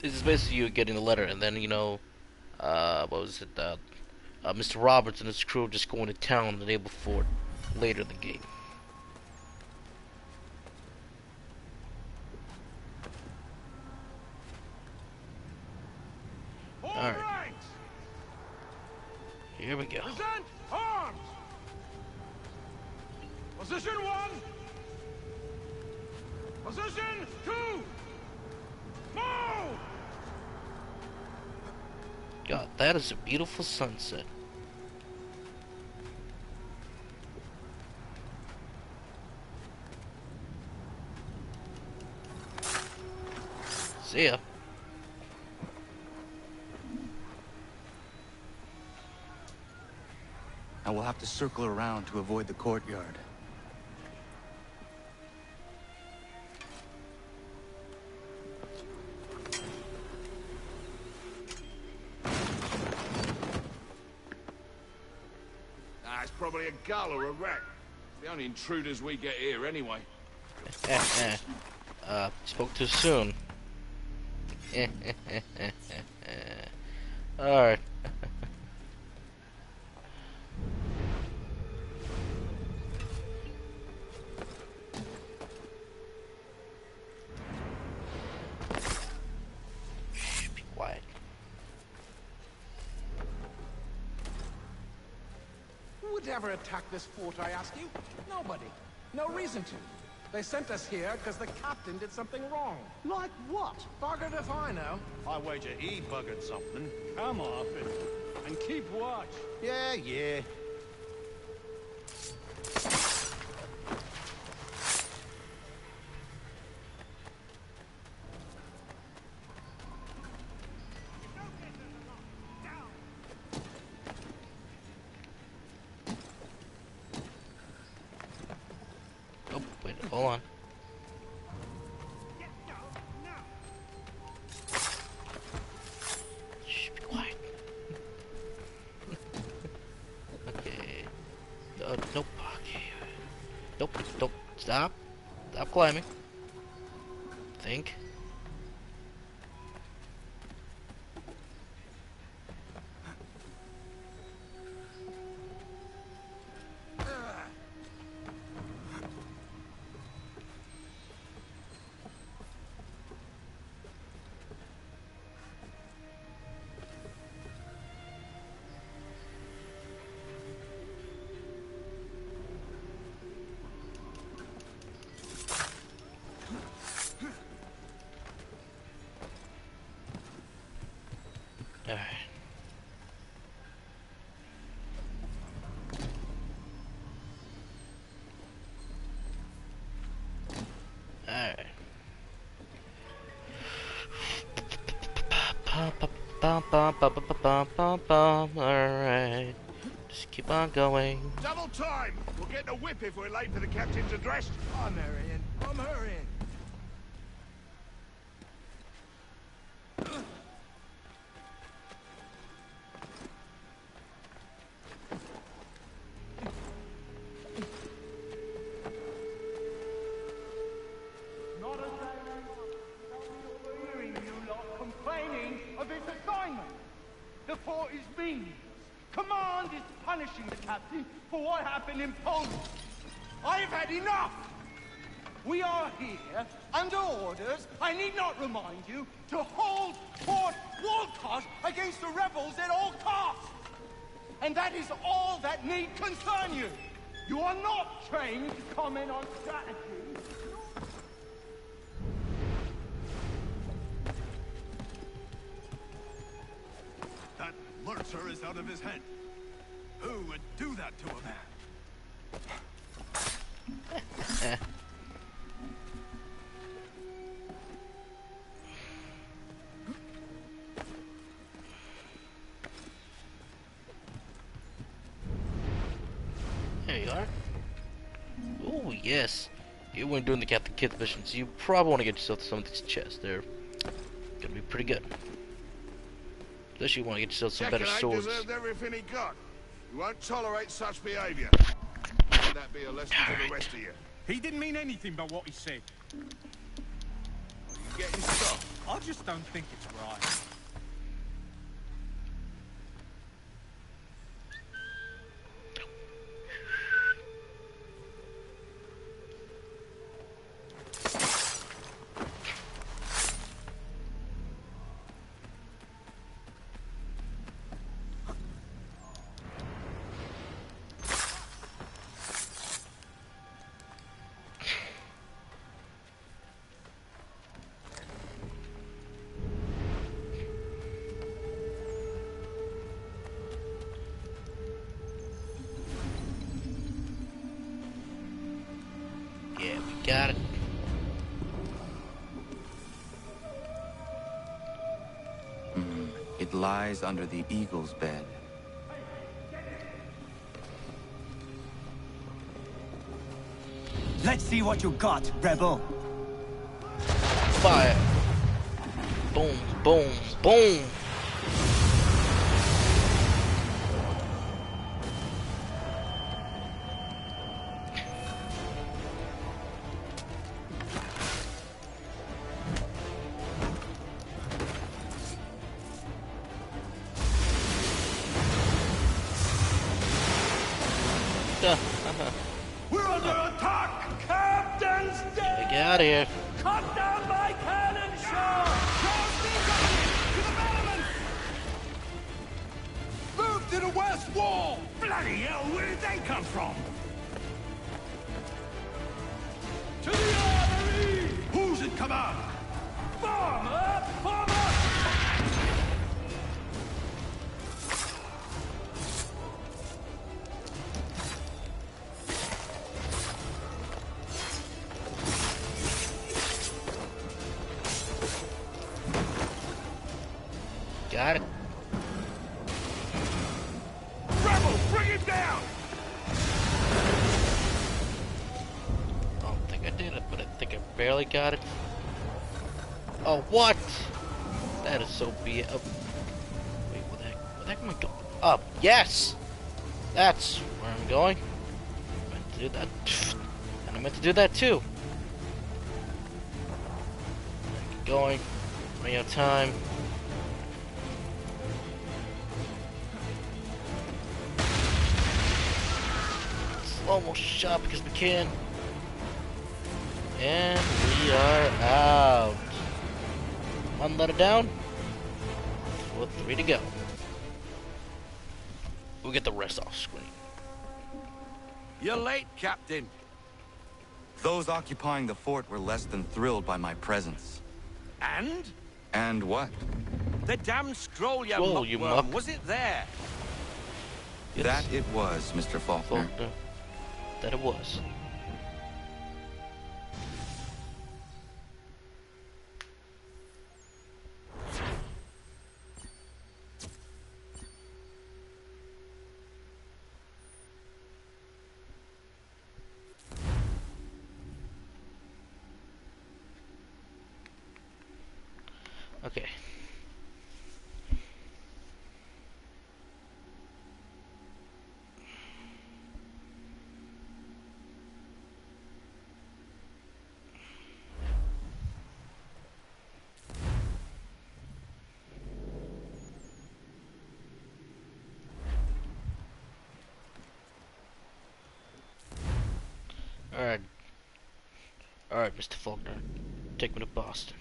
This is basically you getting the letter, and then you know, what was it? Mr. Roberts and his crew just going to town the day before, later in the game. All right. Here we go. Present arms. Position 1. Position 2. Move. God, that is a beautiful sunset. See ya. I will have to circle around to avoid the courtyard. It's probably a gull or a rat. The only intruders we get here anyway. Spoke too soon. Alright. Shh, be quiet. Who would ever attack this fort, I ask you? Nobody. No reason to. They sent us here because the captain did something wrong. Like what? Buggered if I know. I wager he buggered something. Come off it. And keep watch. Yeah, yeah. Oh, wait, hold on. Shh, be quiet. Nope, nope. Stop. Stop climbing. Think. Alright. Alright. Just keep on going. Double time! We'll get a whip if we're late for the captain's address. I'm hurrying. I'm hurrying. The fort is meaningless. Command is punishing the captain for what happened in Poland. I've had enough! We are here, under orders, I need not remind you, to hold Fort Walcott against the rebels at all costs! And that is all that need concern you! You are not trained to comment on strategy. Lurcher is out of his head. Who would do that to a man? There you are. Oh yes. You weren't doing the Captain Kidd missions. You probably want to get yourself some of these chests. They're gonna be pretty good. Especially want to get yourself some better swords. Deserved everything he got. We won't tolerate such behavior. Let that be a lesson to the rest of you. He didn't mean anything by what he said. You getting stuck? I just don't think it's right. Got it. It lies under the eagle's bed. Let's see what you got, rebel. Fire. Boom, boom, boom. We're under attack! Captain's dead! Get out of here. Cut down my cannon shot! To the battlement! Move to the west wall! Bloody hell, where did they come from? To the armory! Who's in command? Form up! Form up! Got it. Rebel, bring him down! I don't think I did it, but I think I barely got it. Oh, what? That is so be. Wait, where the heck am I going? Up. Yes! That's where I'm going. I meant to do that. I meant to do that too. Keep going. Running out of time. Slow-mo shot because we can. And we are out. One let it down. 4-3 to go. We'll get the rest off screen. You're late, Captain. Those occupying the fort were less than thrilled by my presence. And? And what? The damn scroll, you Whoa, muckworm. you muck. Was it there? Yes. That it was, Mr. Faulkner. That it was. Okay. Alright, Mr. Faulkner. Take me to Boston.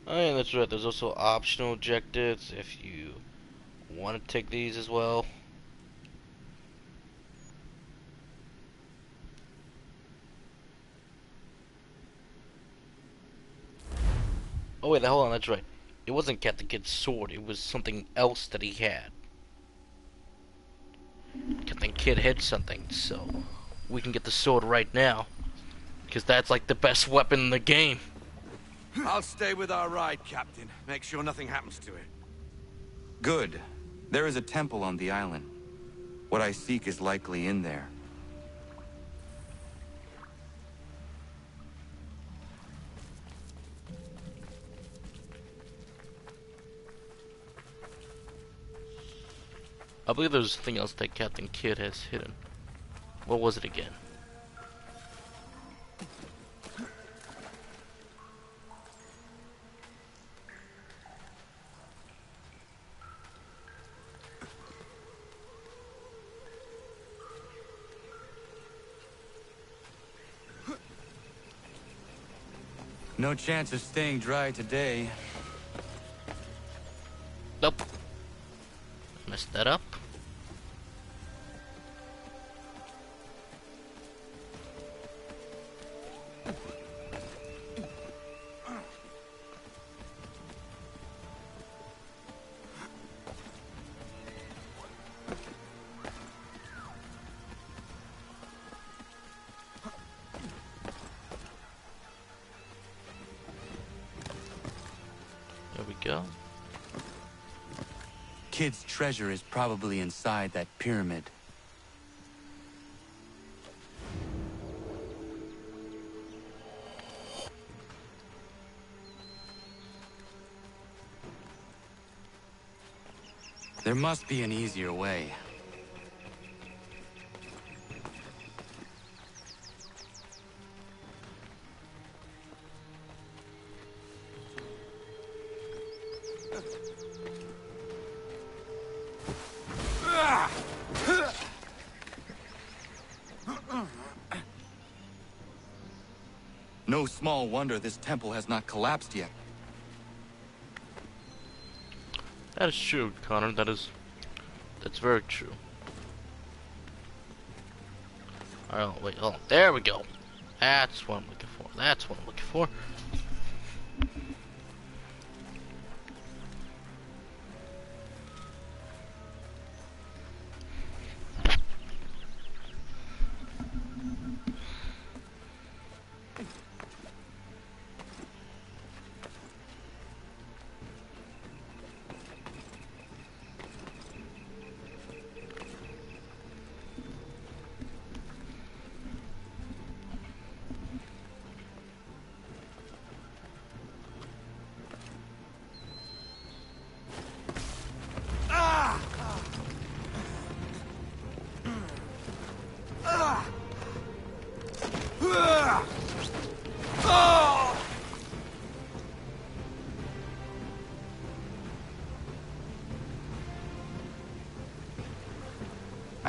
Oh yeah, that's right. There's also optional objectives if you want to take these as well. Oh wait, hold on, that's right. It wasn't Captain Kidd's sword, it was something else that he had. Captain Kidd hid something, so we can get the sword right now. Because that's like the best weapon in the game. I'll stay with our ride, Captain. Make sure nothing happens to it. Good. There is a temple on the island. What I seek is likely in there. I believe there's something else that Captain Kidd has hidden. What was it again? No chance of staying dry today. Nope. Messed that up. There we go. Kidd's treasure is probably inside that pyramid. There must be an easier way. No small wonder this temple has not collapsed yet. That is true, Connor. That's very true. Alright, wait, hold on. There we go. That's what I'm looking for. That's what I'm looking for.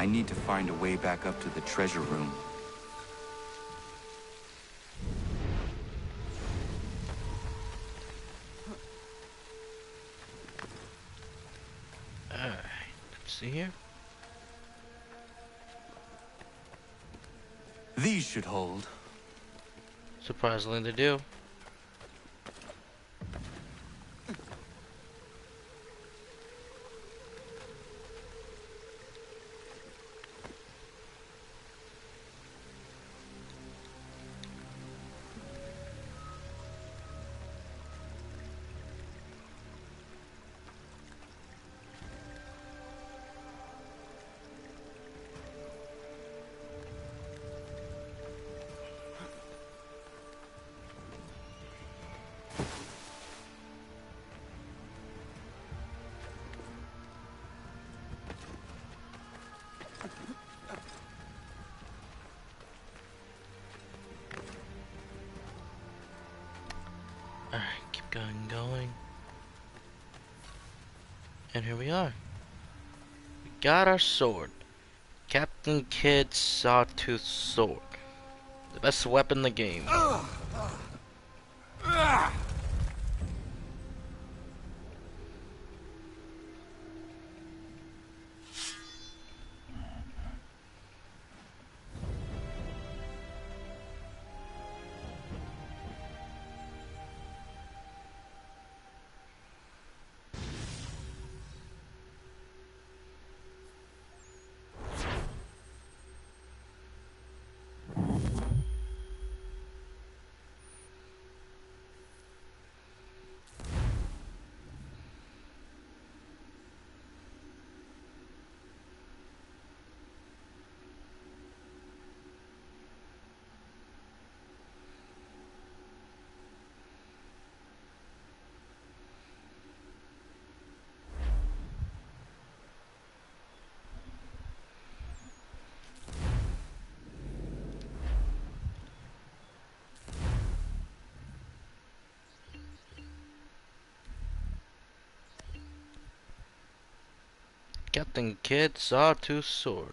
I need to find a way back up to the treasure room. Alright, let's see here. These should hold. Surprisingly, they do. Alright, keep going. And here we are. We got our sword. Captain Kidd's sawtooth sword. The best weapon in the game. Captain Kidd sawtooth sword.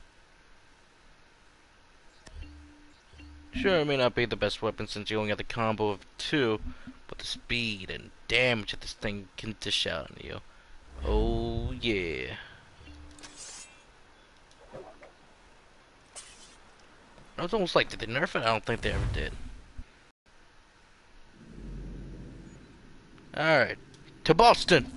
Sure, it may not be the best weapon since you only got the combo of 2, but the speed and damage that this thing can dish out on you. Oh yeah. I was almost like, did they nerf it? I don't think they ever did. Alright, to Boston!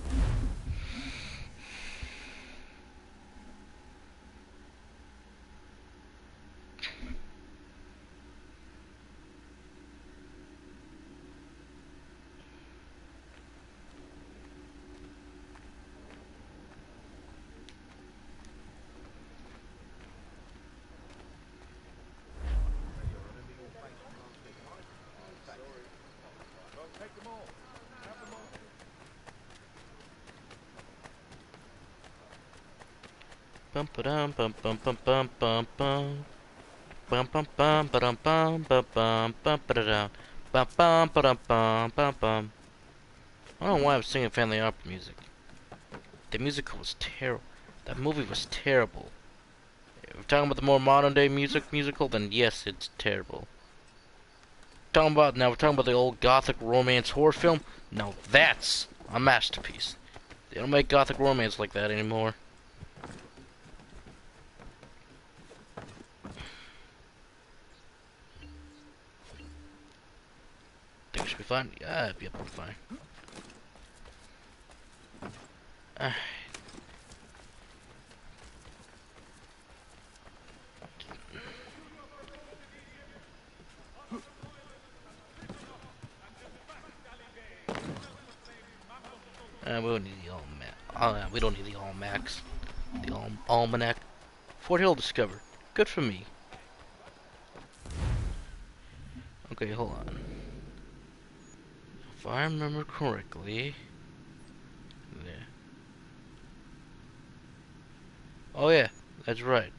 Bum ba dum bum bum bum bum bum bum bum bum bum ba dum bum bum bum bum ba da bum bum ba dum bum bum bum. I don't know why I'm singing family opera music. The musical was terrible. That movie was terrible. If we're talking about the more modern day musical, then yes, it's terrible. We're talking about the old gothic romance horror film. Now that's a masterpiece. They don't make gothic romance like that anymore. Think we should be fine? Yeah, yep, I'm fine. We don't need the almanac. We don't need the almanacs. The almanac. Fort Hill discovered. Good for me. Okay, hold on. If I remember correctly, yeah. Oh yeah, that's right.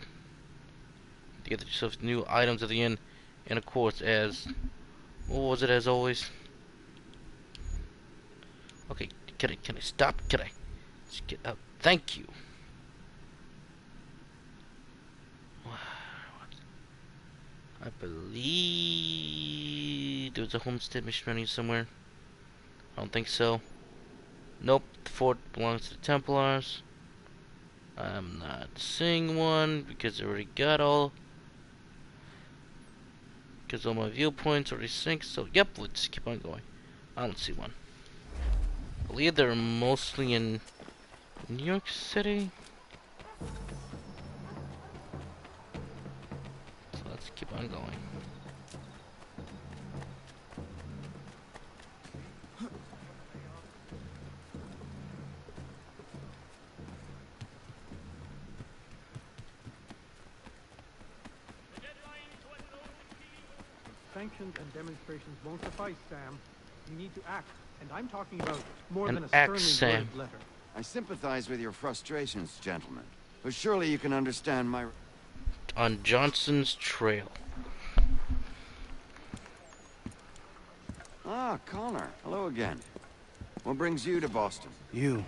To get yourself new items at the end, and of course, as what was it as always? Okay, can I stop? Can I just get out? Thank you. believe there was a homestead mission running somewhere. I don't think so. Nope, the fort belongs to the Templars. I'm not seeing one because I already got all. Because all my viewpoints already synced, so yep, let's keep on going. I don't see one. I believe they're mostly in New York City. So let's keep on going. Sanctions and demonstrations won't suffice, Sam. You need to act, and I'm talking about more than a act, sternly Sam. worded letter. I sympathize with your frustrations, gentlemen, but surely you can understand my... On Johnson's trail. Ah, Connor. Hello again. What brings you to Boston? You.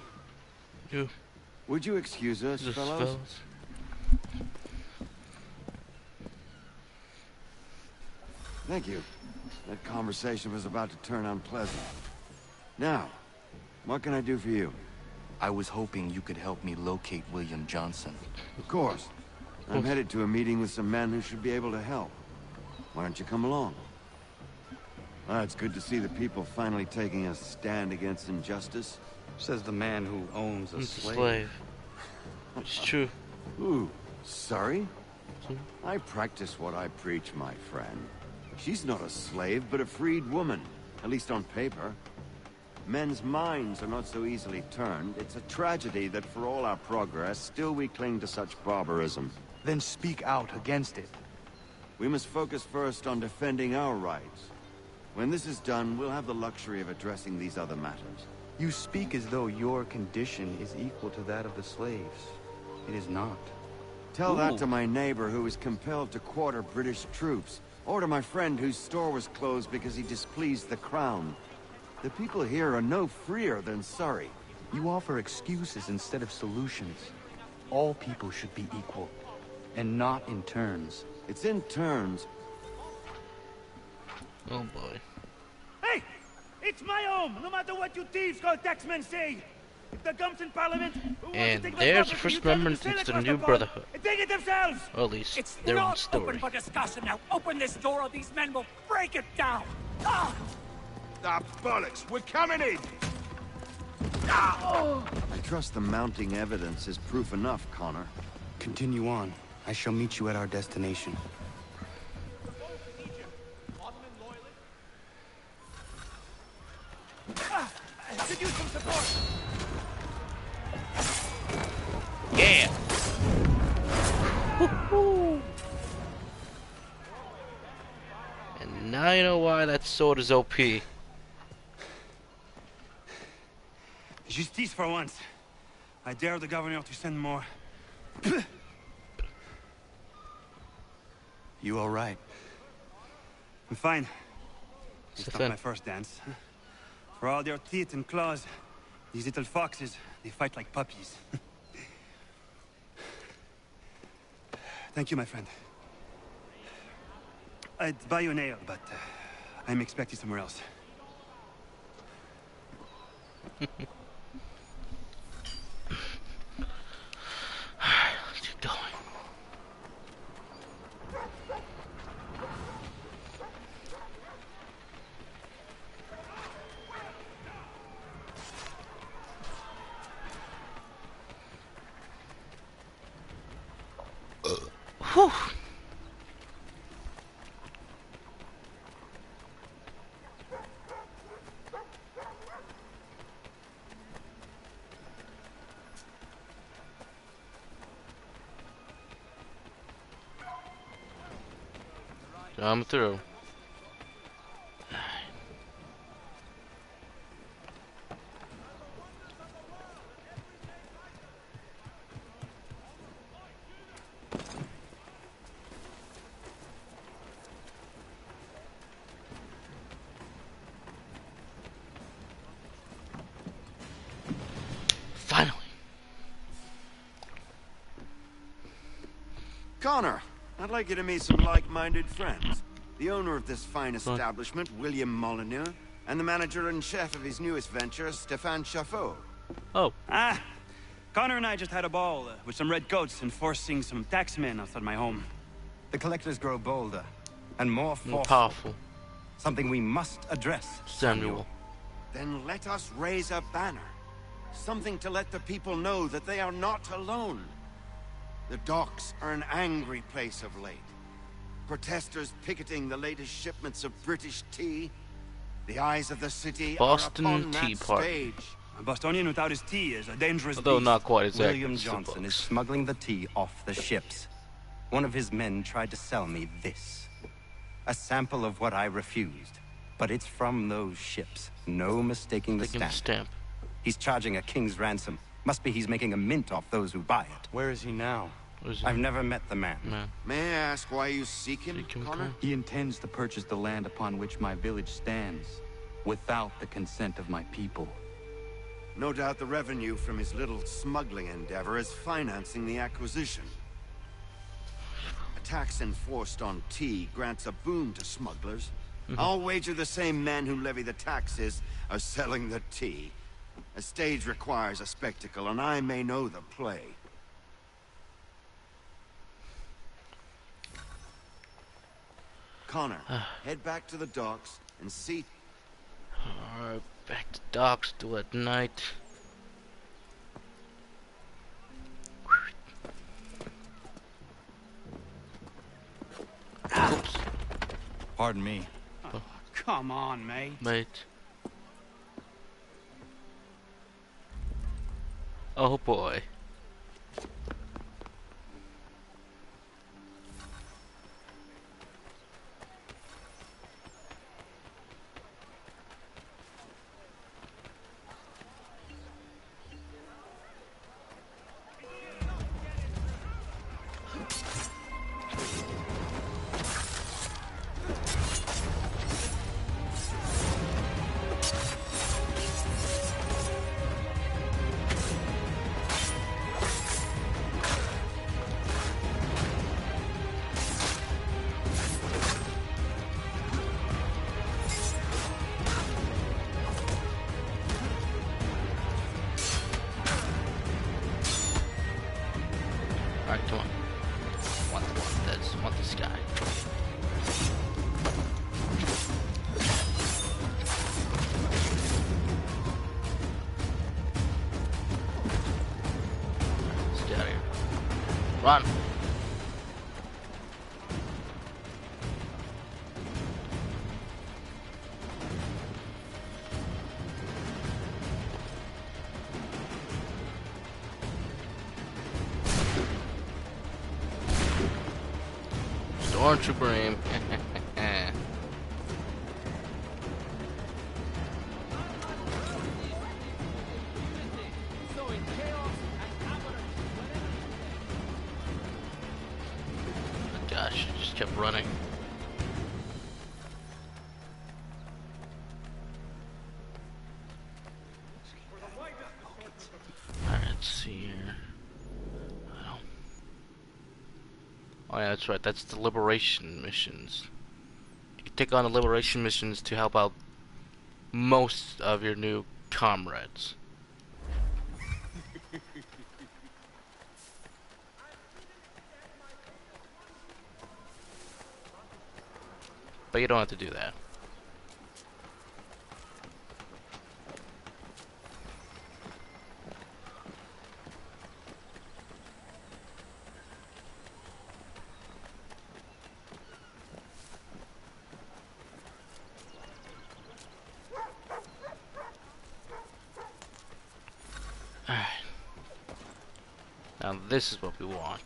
Would you excuse us, fellows? Thank you. That conversation was about to turn unpleasant. Now, what can I do for you? I was hoping you could help me locate William Johnson. Of course. I'm headed to a meeting with some men who should be able to help. Why don't you come along? It's good to see the people finally taking a stand against injustice. Says the man who owns a slave. It's true. Ooh, sorry? I practice what I preach, my friend. She's not a slave, but a freed woman, at least on paper. Men's minds are not so easily turned. It's a tragedy that for all our progress, still we cling to such barbarism. Then speak out against it. We must focus first on defending our rights. When this is done, we'll have the luxury of addressing these other matters. You speak as though your condition is equal to that of the slaves. It is not. Tell that to my neighbor who was compelled to quarter British troops, or to my friend whose store was closed because he displeased the crown. The people here are no freer than Surrey. You offer excuses instead of solutions. All people should be equal, and not in turns. It's in turns. Oh boy. Hey! It's my home, no matter what you thieves called taxmen say! If the gum's in Parliament, who wants And to take my there's property, the first you tell them to remnant sail since the across new pond Brotherhood. and take it themselves! Or at least It's their own not story. open for discussion now. Open this door or these men will break it down. Ah! Ah, bollocks! We're coming in! I trust the mounting evidence is proof enough, Connor. Continue on. I shall meet you at our destination. Could use some support! Yeah! And now you know why that sword is OP. Justice for once. I dare the governor to send more. You all right? I'm fine. It's Stefan. not my first dance. For all their teeth and claws, these little foxes, they fight like puppies. Thank you, my friend. I'd buy you an ale, but I'm expected somewhere else. Let's keep going. Whew. I'm through. Finally. Connor, I'd like you to meet some like-minded friends. The owner of this fine establishment, William Molyneux, and the manager and chef of his newest venture, Stéphane Chaffeau. Oh. Ah, Connor and I just had a ball with some red coats enforcing some taxmen outside my home. The collectors grow bolder and more forceful. Powerful. Something we must address, Samuel. Then let us raise a banner. Something to let the people know that they are not alone. The docks are an angry place of late. Protesters picketing the latest shipments of British tea. The eyes of the city Boston are upon Tea that Party. stage. A Bostonian without his tea is a dangerous Although beast. not quite exactly. William Johnson is smuggling the tea off the ships. One of his men tried to sell me this. A sample of what I refused. But it's from those ships. No mistaking the stamp. He's charging a king's ransom. Must be he's making a mint off those who buy it. Where is he now? Is I've never met the man. May I ask why you seek him, Connor? He intends to purchase the land upon which my village stands, without the consent of my people. No doubt the revenue from his little smuggling endeavor is financing the acquisition. A tax enforced on tea grants a boon to smugglers. I'll wager the same men who levy the taxes are selling the tea. A stage requires a spectacle, and I may know the play. Connor, head back to the docks and see... Alright, back to docks, do it at night. Oops. Pardon me. Oh, come on, mate. Mate. Oh boy. Alright, come on. Want this guy. Let's get out of here. Run! Stormtrooper aim. Gosh, just kept running. Alright, let's see here. Oh yeah, that's right. That's the liberation missions. You can take on the liberation missions to help out most of your new comrades. But you don't have to do that. Alright. Now this is what we want.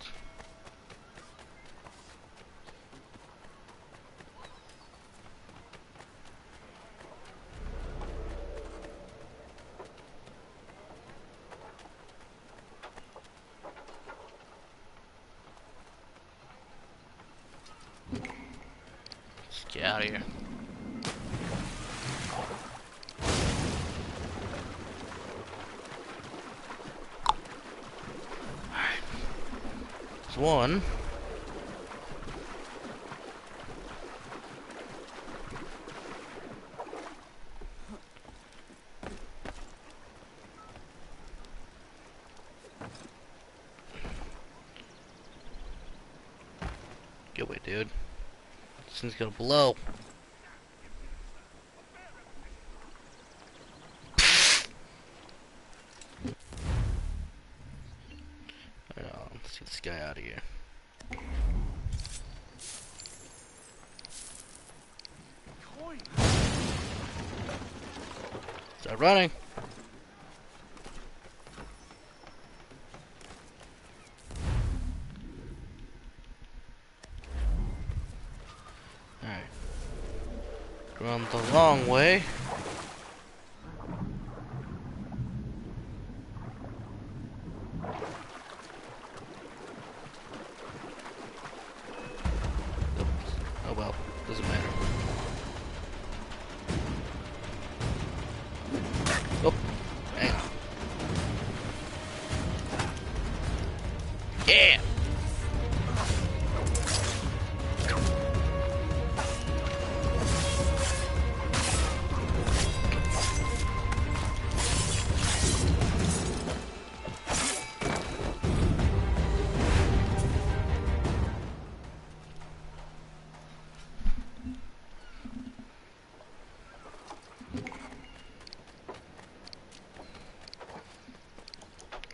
Let's get out of here. One. Get away, dude. This thing's gonna blow. Let's get this guy out of here. Start running. Alright. Run the long way. Oh well, doesn't matter. Oh, hang on. Yeah!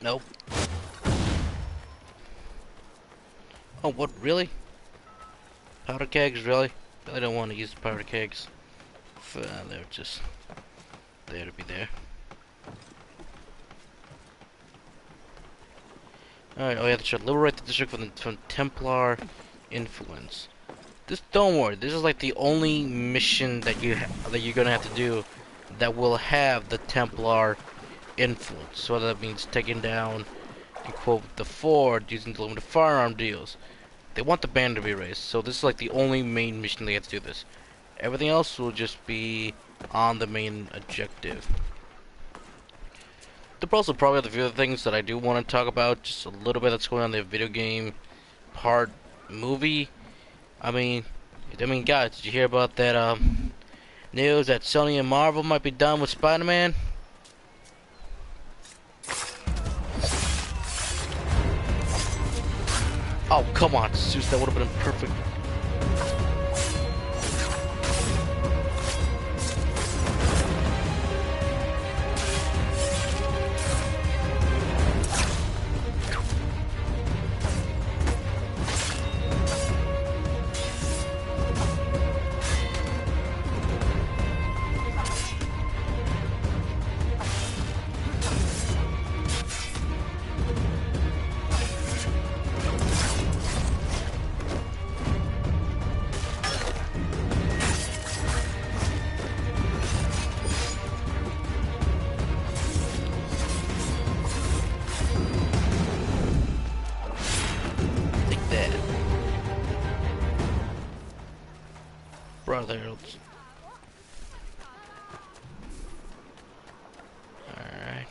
Nope. Oh, what, really? Powder kegs, really? I don't want to use the powder kegs. They're just there to be there. Alright, oh yeah, that's right. Liberate the district from Templar influence. This, don't worry, this is like the only mission that you're gonna have to do that will have the Templar influence. So that means taking down, in quote, the fort using the limited firearm deals. They want the ban to be raised, so this is like the only main mission they have to do this. Everything else will just be on the main objective. There'll also probably have a few other things that I do want to talk about, just a little bit that's going on in the video game part movie. I mean, guys, did you hear about that news that Sony and Marvel might be done with Spider-Man? Oh, come on, Zeus, that would have been perfect. Brothers. Alright.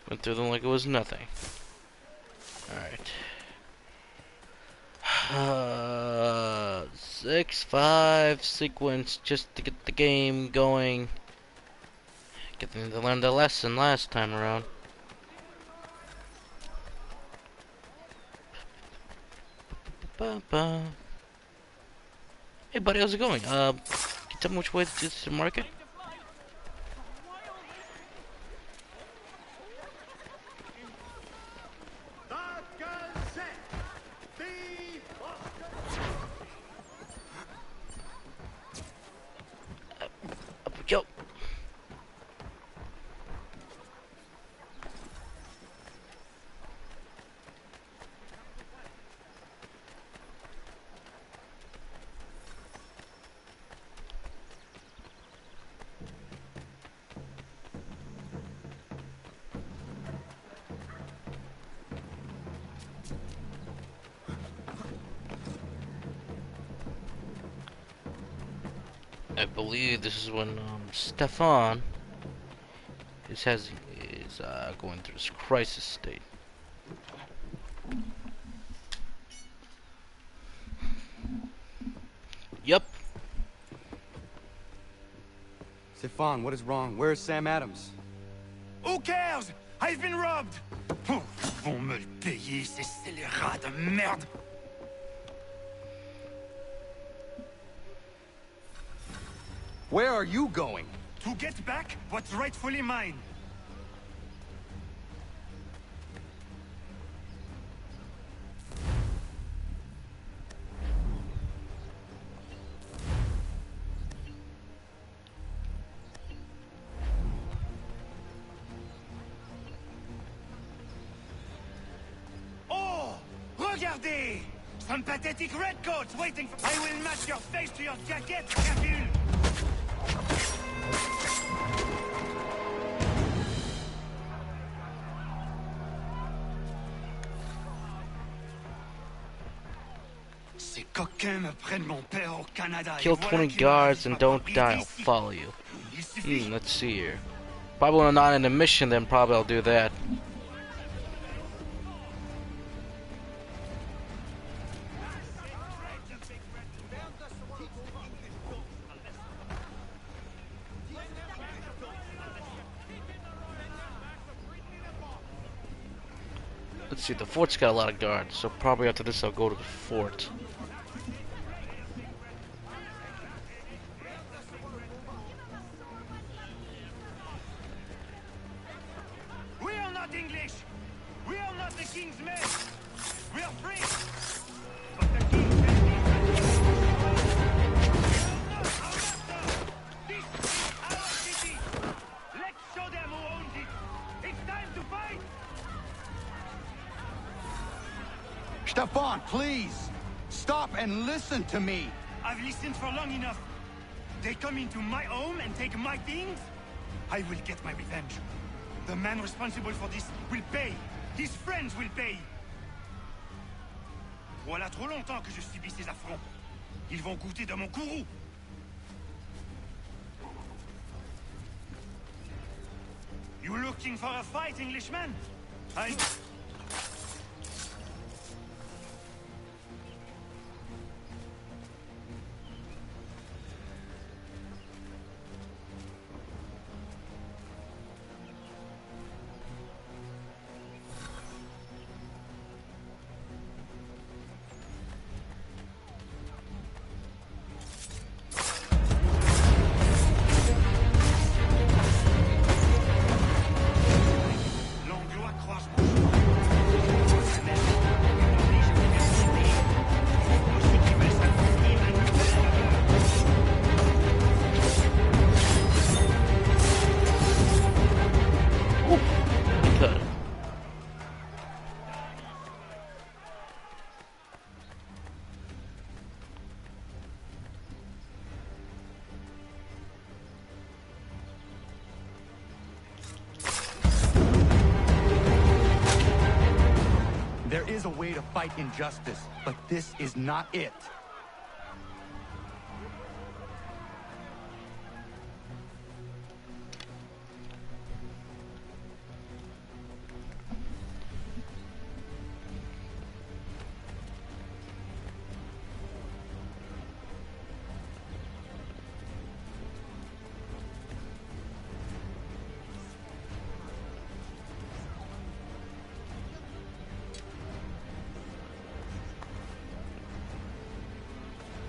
Went through them like it was nothing. Alright. 6-5 sequence just to get the game going. Get them to learn the lesson last time around. Hey buddy, how's it going? Can you tell me which way to the market? Yo. I believe this is when Stefan is going through this crisis state. Yep. Stefan, what is wrong? Where is Sam Adams? Who cares? I've been robbed! Oh, ils vont me le payer, ces scélérats de merde! Where are you going? To get back what's rightfully mine. Oh! Regardez! Some pathetic redcoats waiting for— I will match your face to your jacket, Capule! Ces coquins me prennent mon père au Canada. Kill 20 guards and don't die, I'll follow you. Let's see here. Probably when I'm not in a mission, then probably I'll do that. Let's see, the fort's got a lot of guards, so probably after this I'll go to the fort. We are not English! We are not the king's men! We are free! But the king says this is our city! Let's show them who owns it! It's time to fight! Stefan, please! Stop and listen to me! I've listened for long enough. They come into my home and take my things? I will get my revenge. The man responsible for this will pay. His friends will pay. Voilà trop longtemps que je subis ces affronts. Ils vont goûter de mon courroux. You looking for a fight, Englishman? There is a way to fight injustice, but this is not it.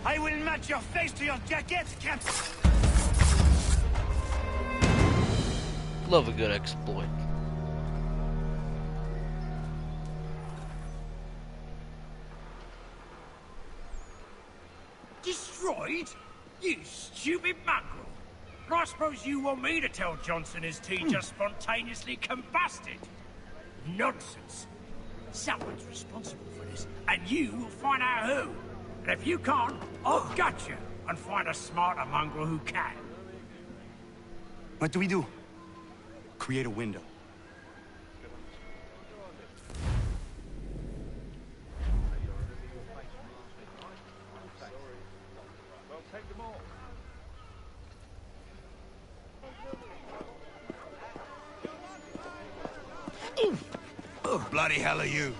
I will match your face to your jacket, Cap. Love a good exploit. Destroyed? You stupid mongrel. I suppose you want me to tell Johnson his tea just spontaneously combusted? Nonsense. Someone's responsible for this, and you will find out who. And if you can't, I'll gut you and find a smarter mongrel who can. What do we do? Create a window. bloody hell are you?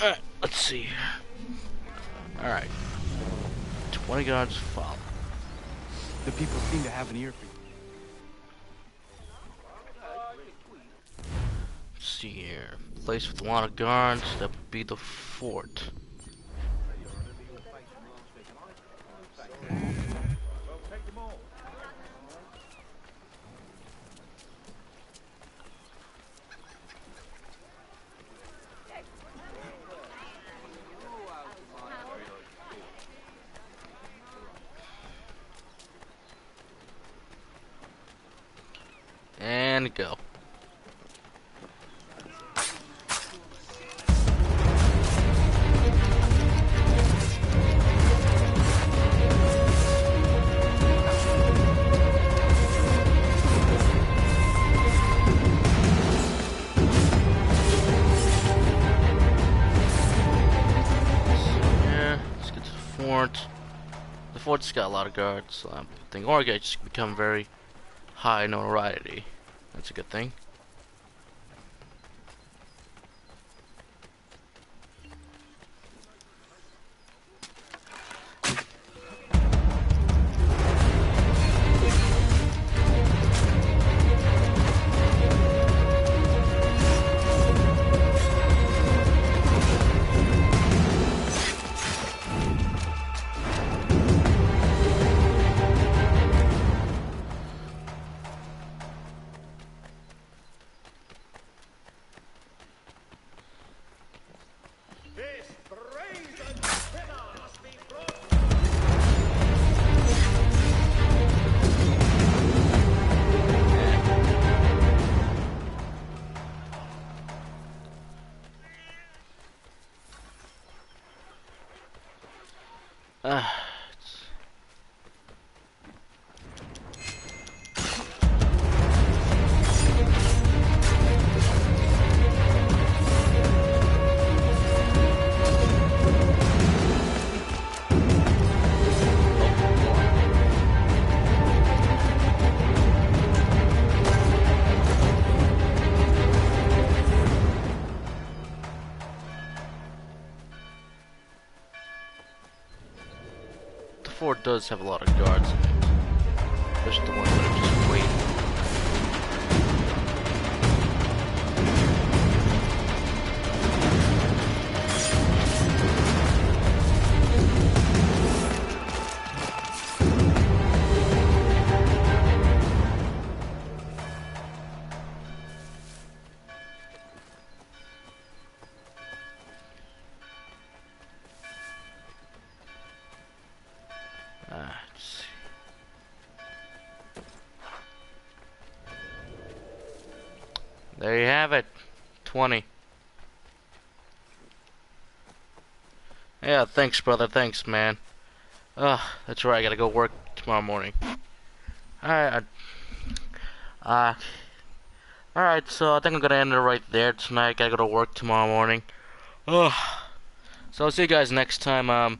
Alright, let's see. Alright. 20 guards follow. The people seem to have an ear for you. Let's see here. Place with a lot of guards, that would be the fort. And go. Let's get to the fort. The fort's got a lot of guards, so I'm thinking Orga just become very high notoriety. That's a good thing. The fort does have a lot of guards in it, especially the ones that are just waiting. Let's see. There you have it. 20. Yeah, thanks, brother. Thanks, man. That's right. I gotta go work tomorrow morning. Alright. Alright, so I think I'm gonna end it right there tonight. Gotta go to work tomorrow morning. So I'll see you guys next time. I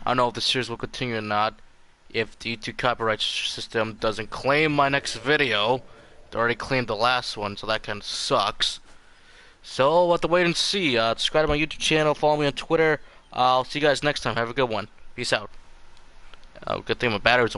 don't know if the series will continue or not. If the YouTube copyright system doesn't claim my next video, they already claimed the last one, so that kind of sucks. So we'll have to wait and see. Subscribe to my YouTube channel, follow me on Twitter. I'll see you guys next time. Have a good one. Peace out. Good thing my batteries don't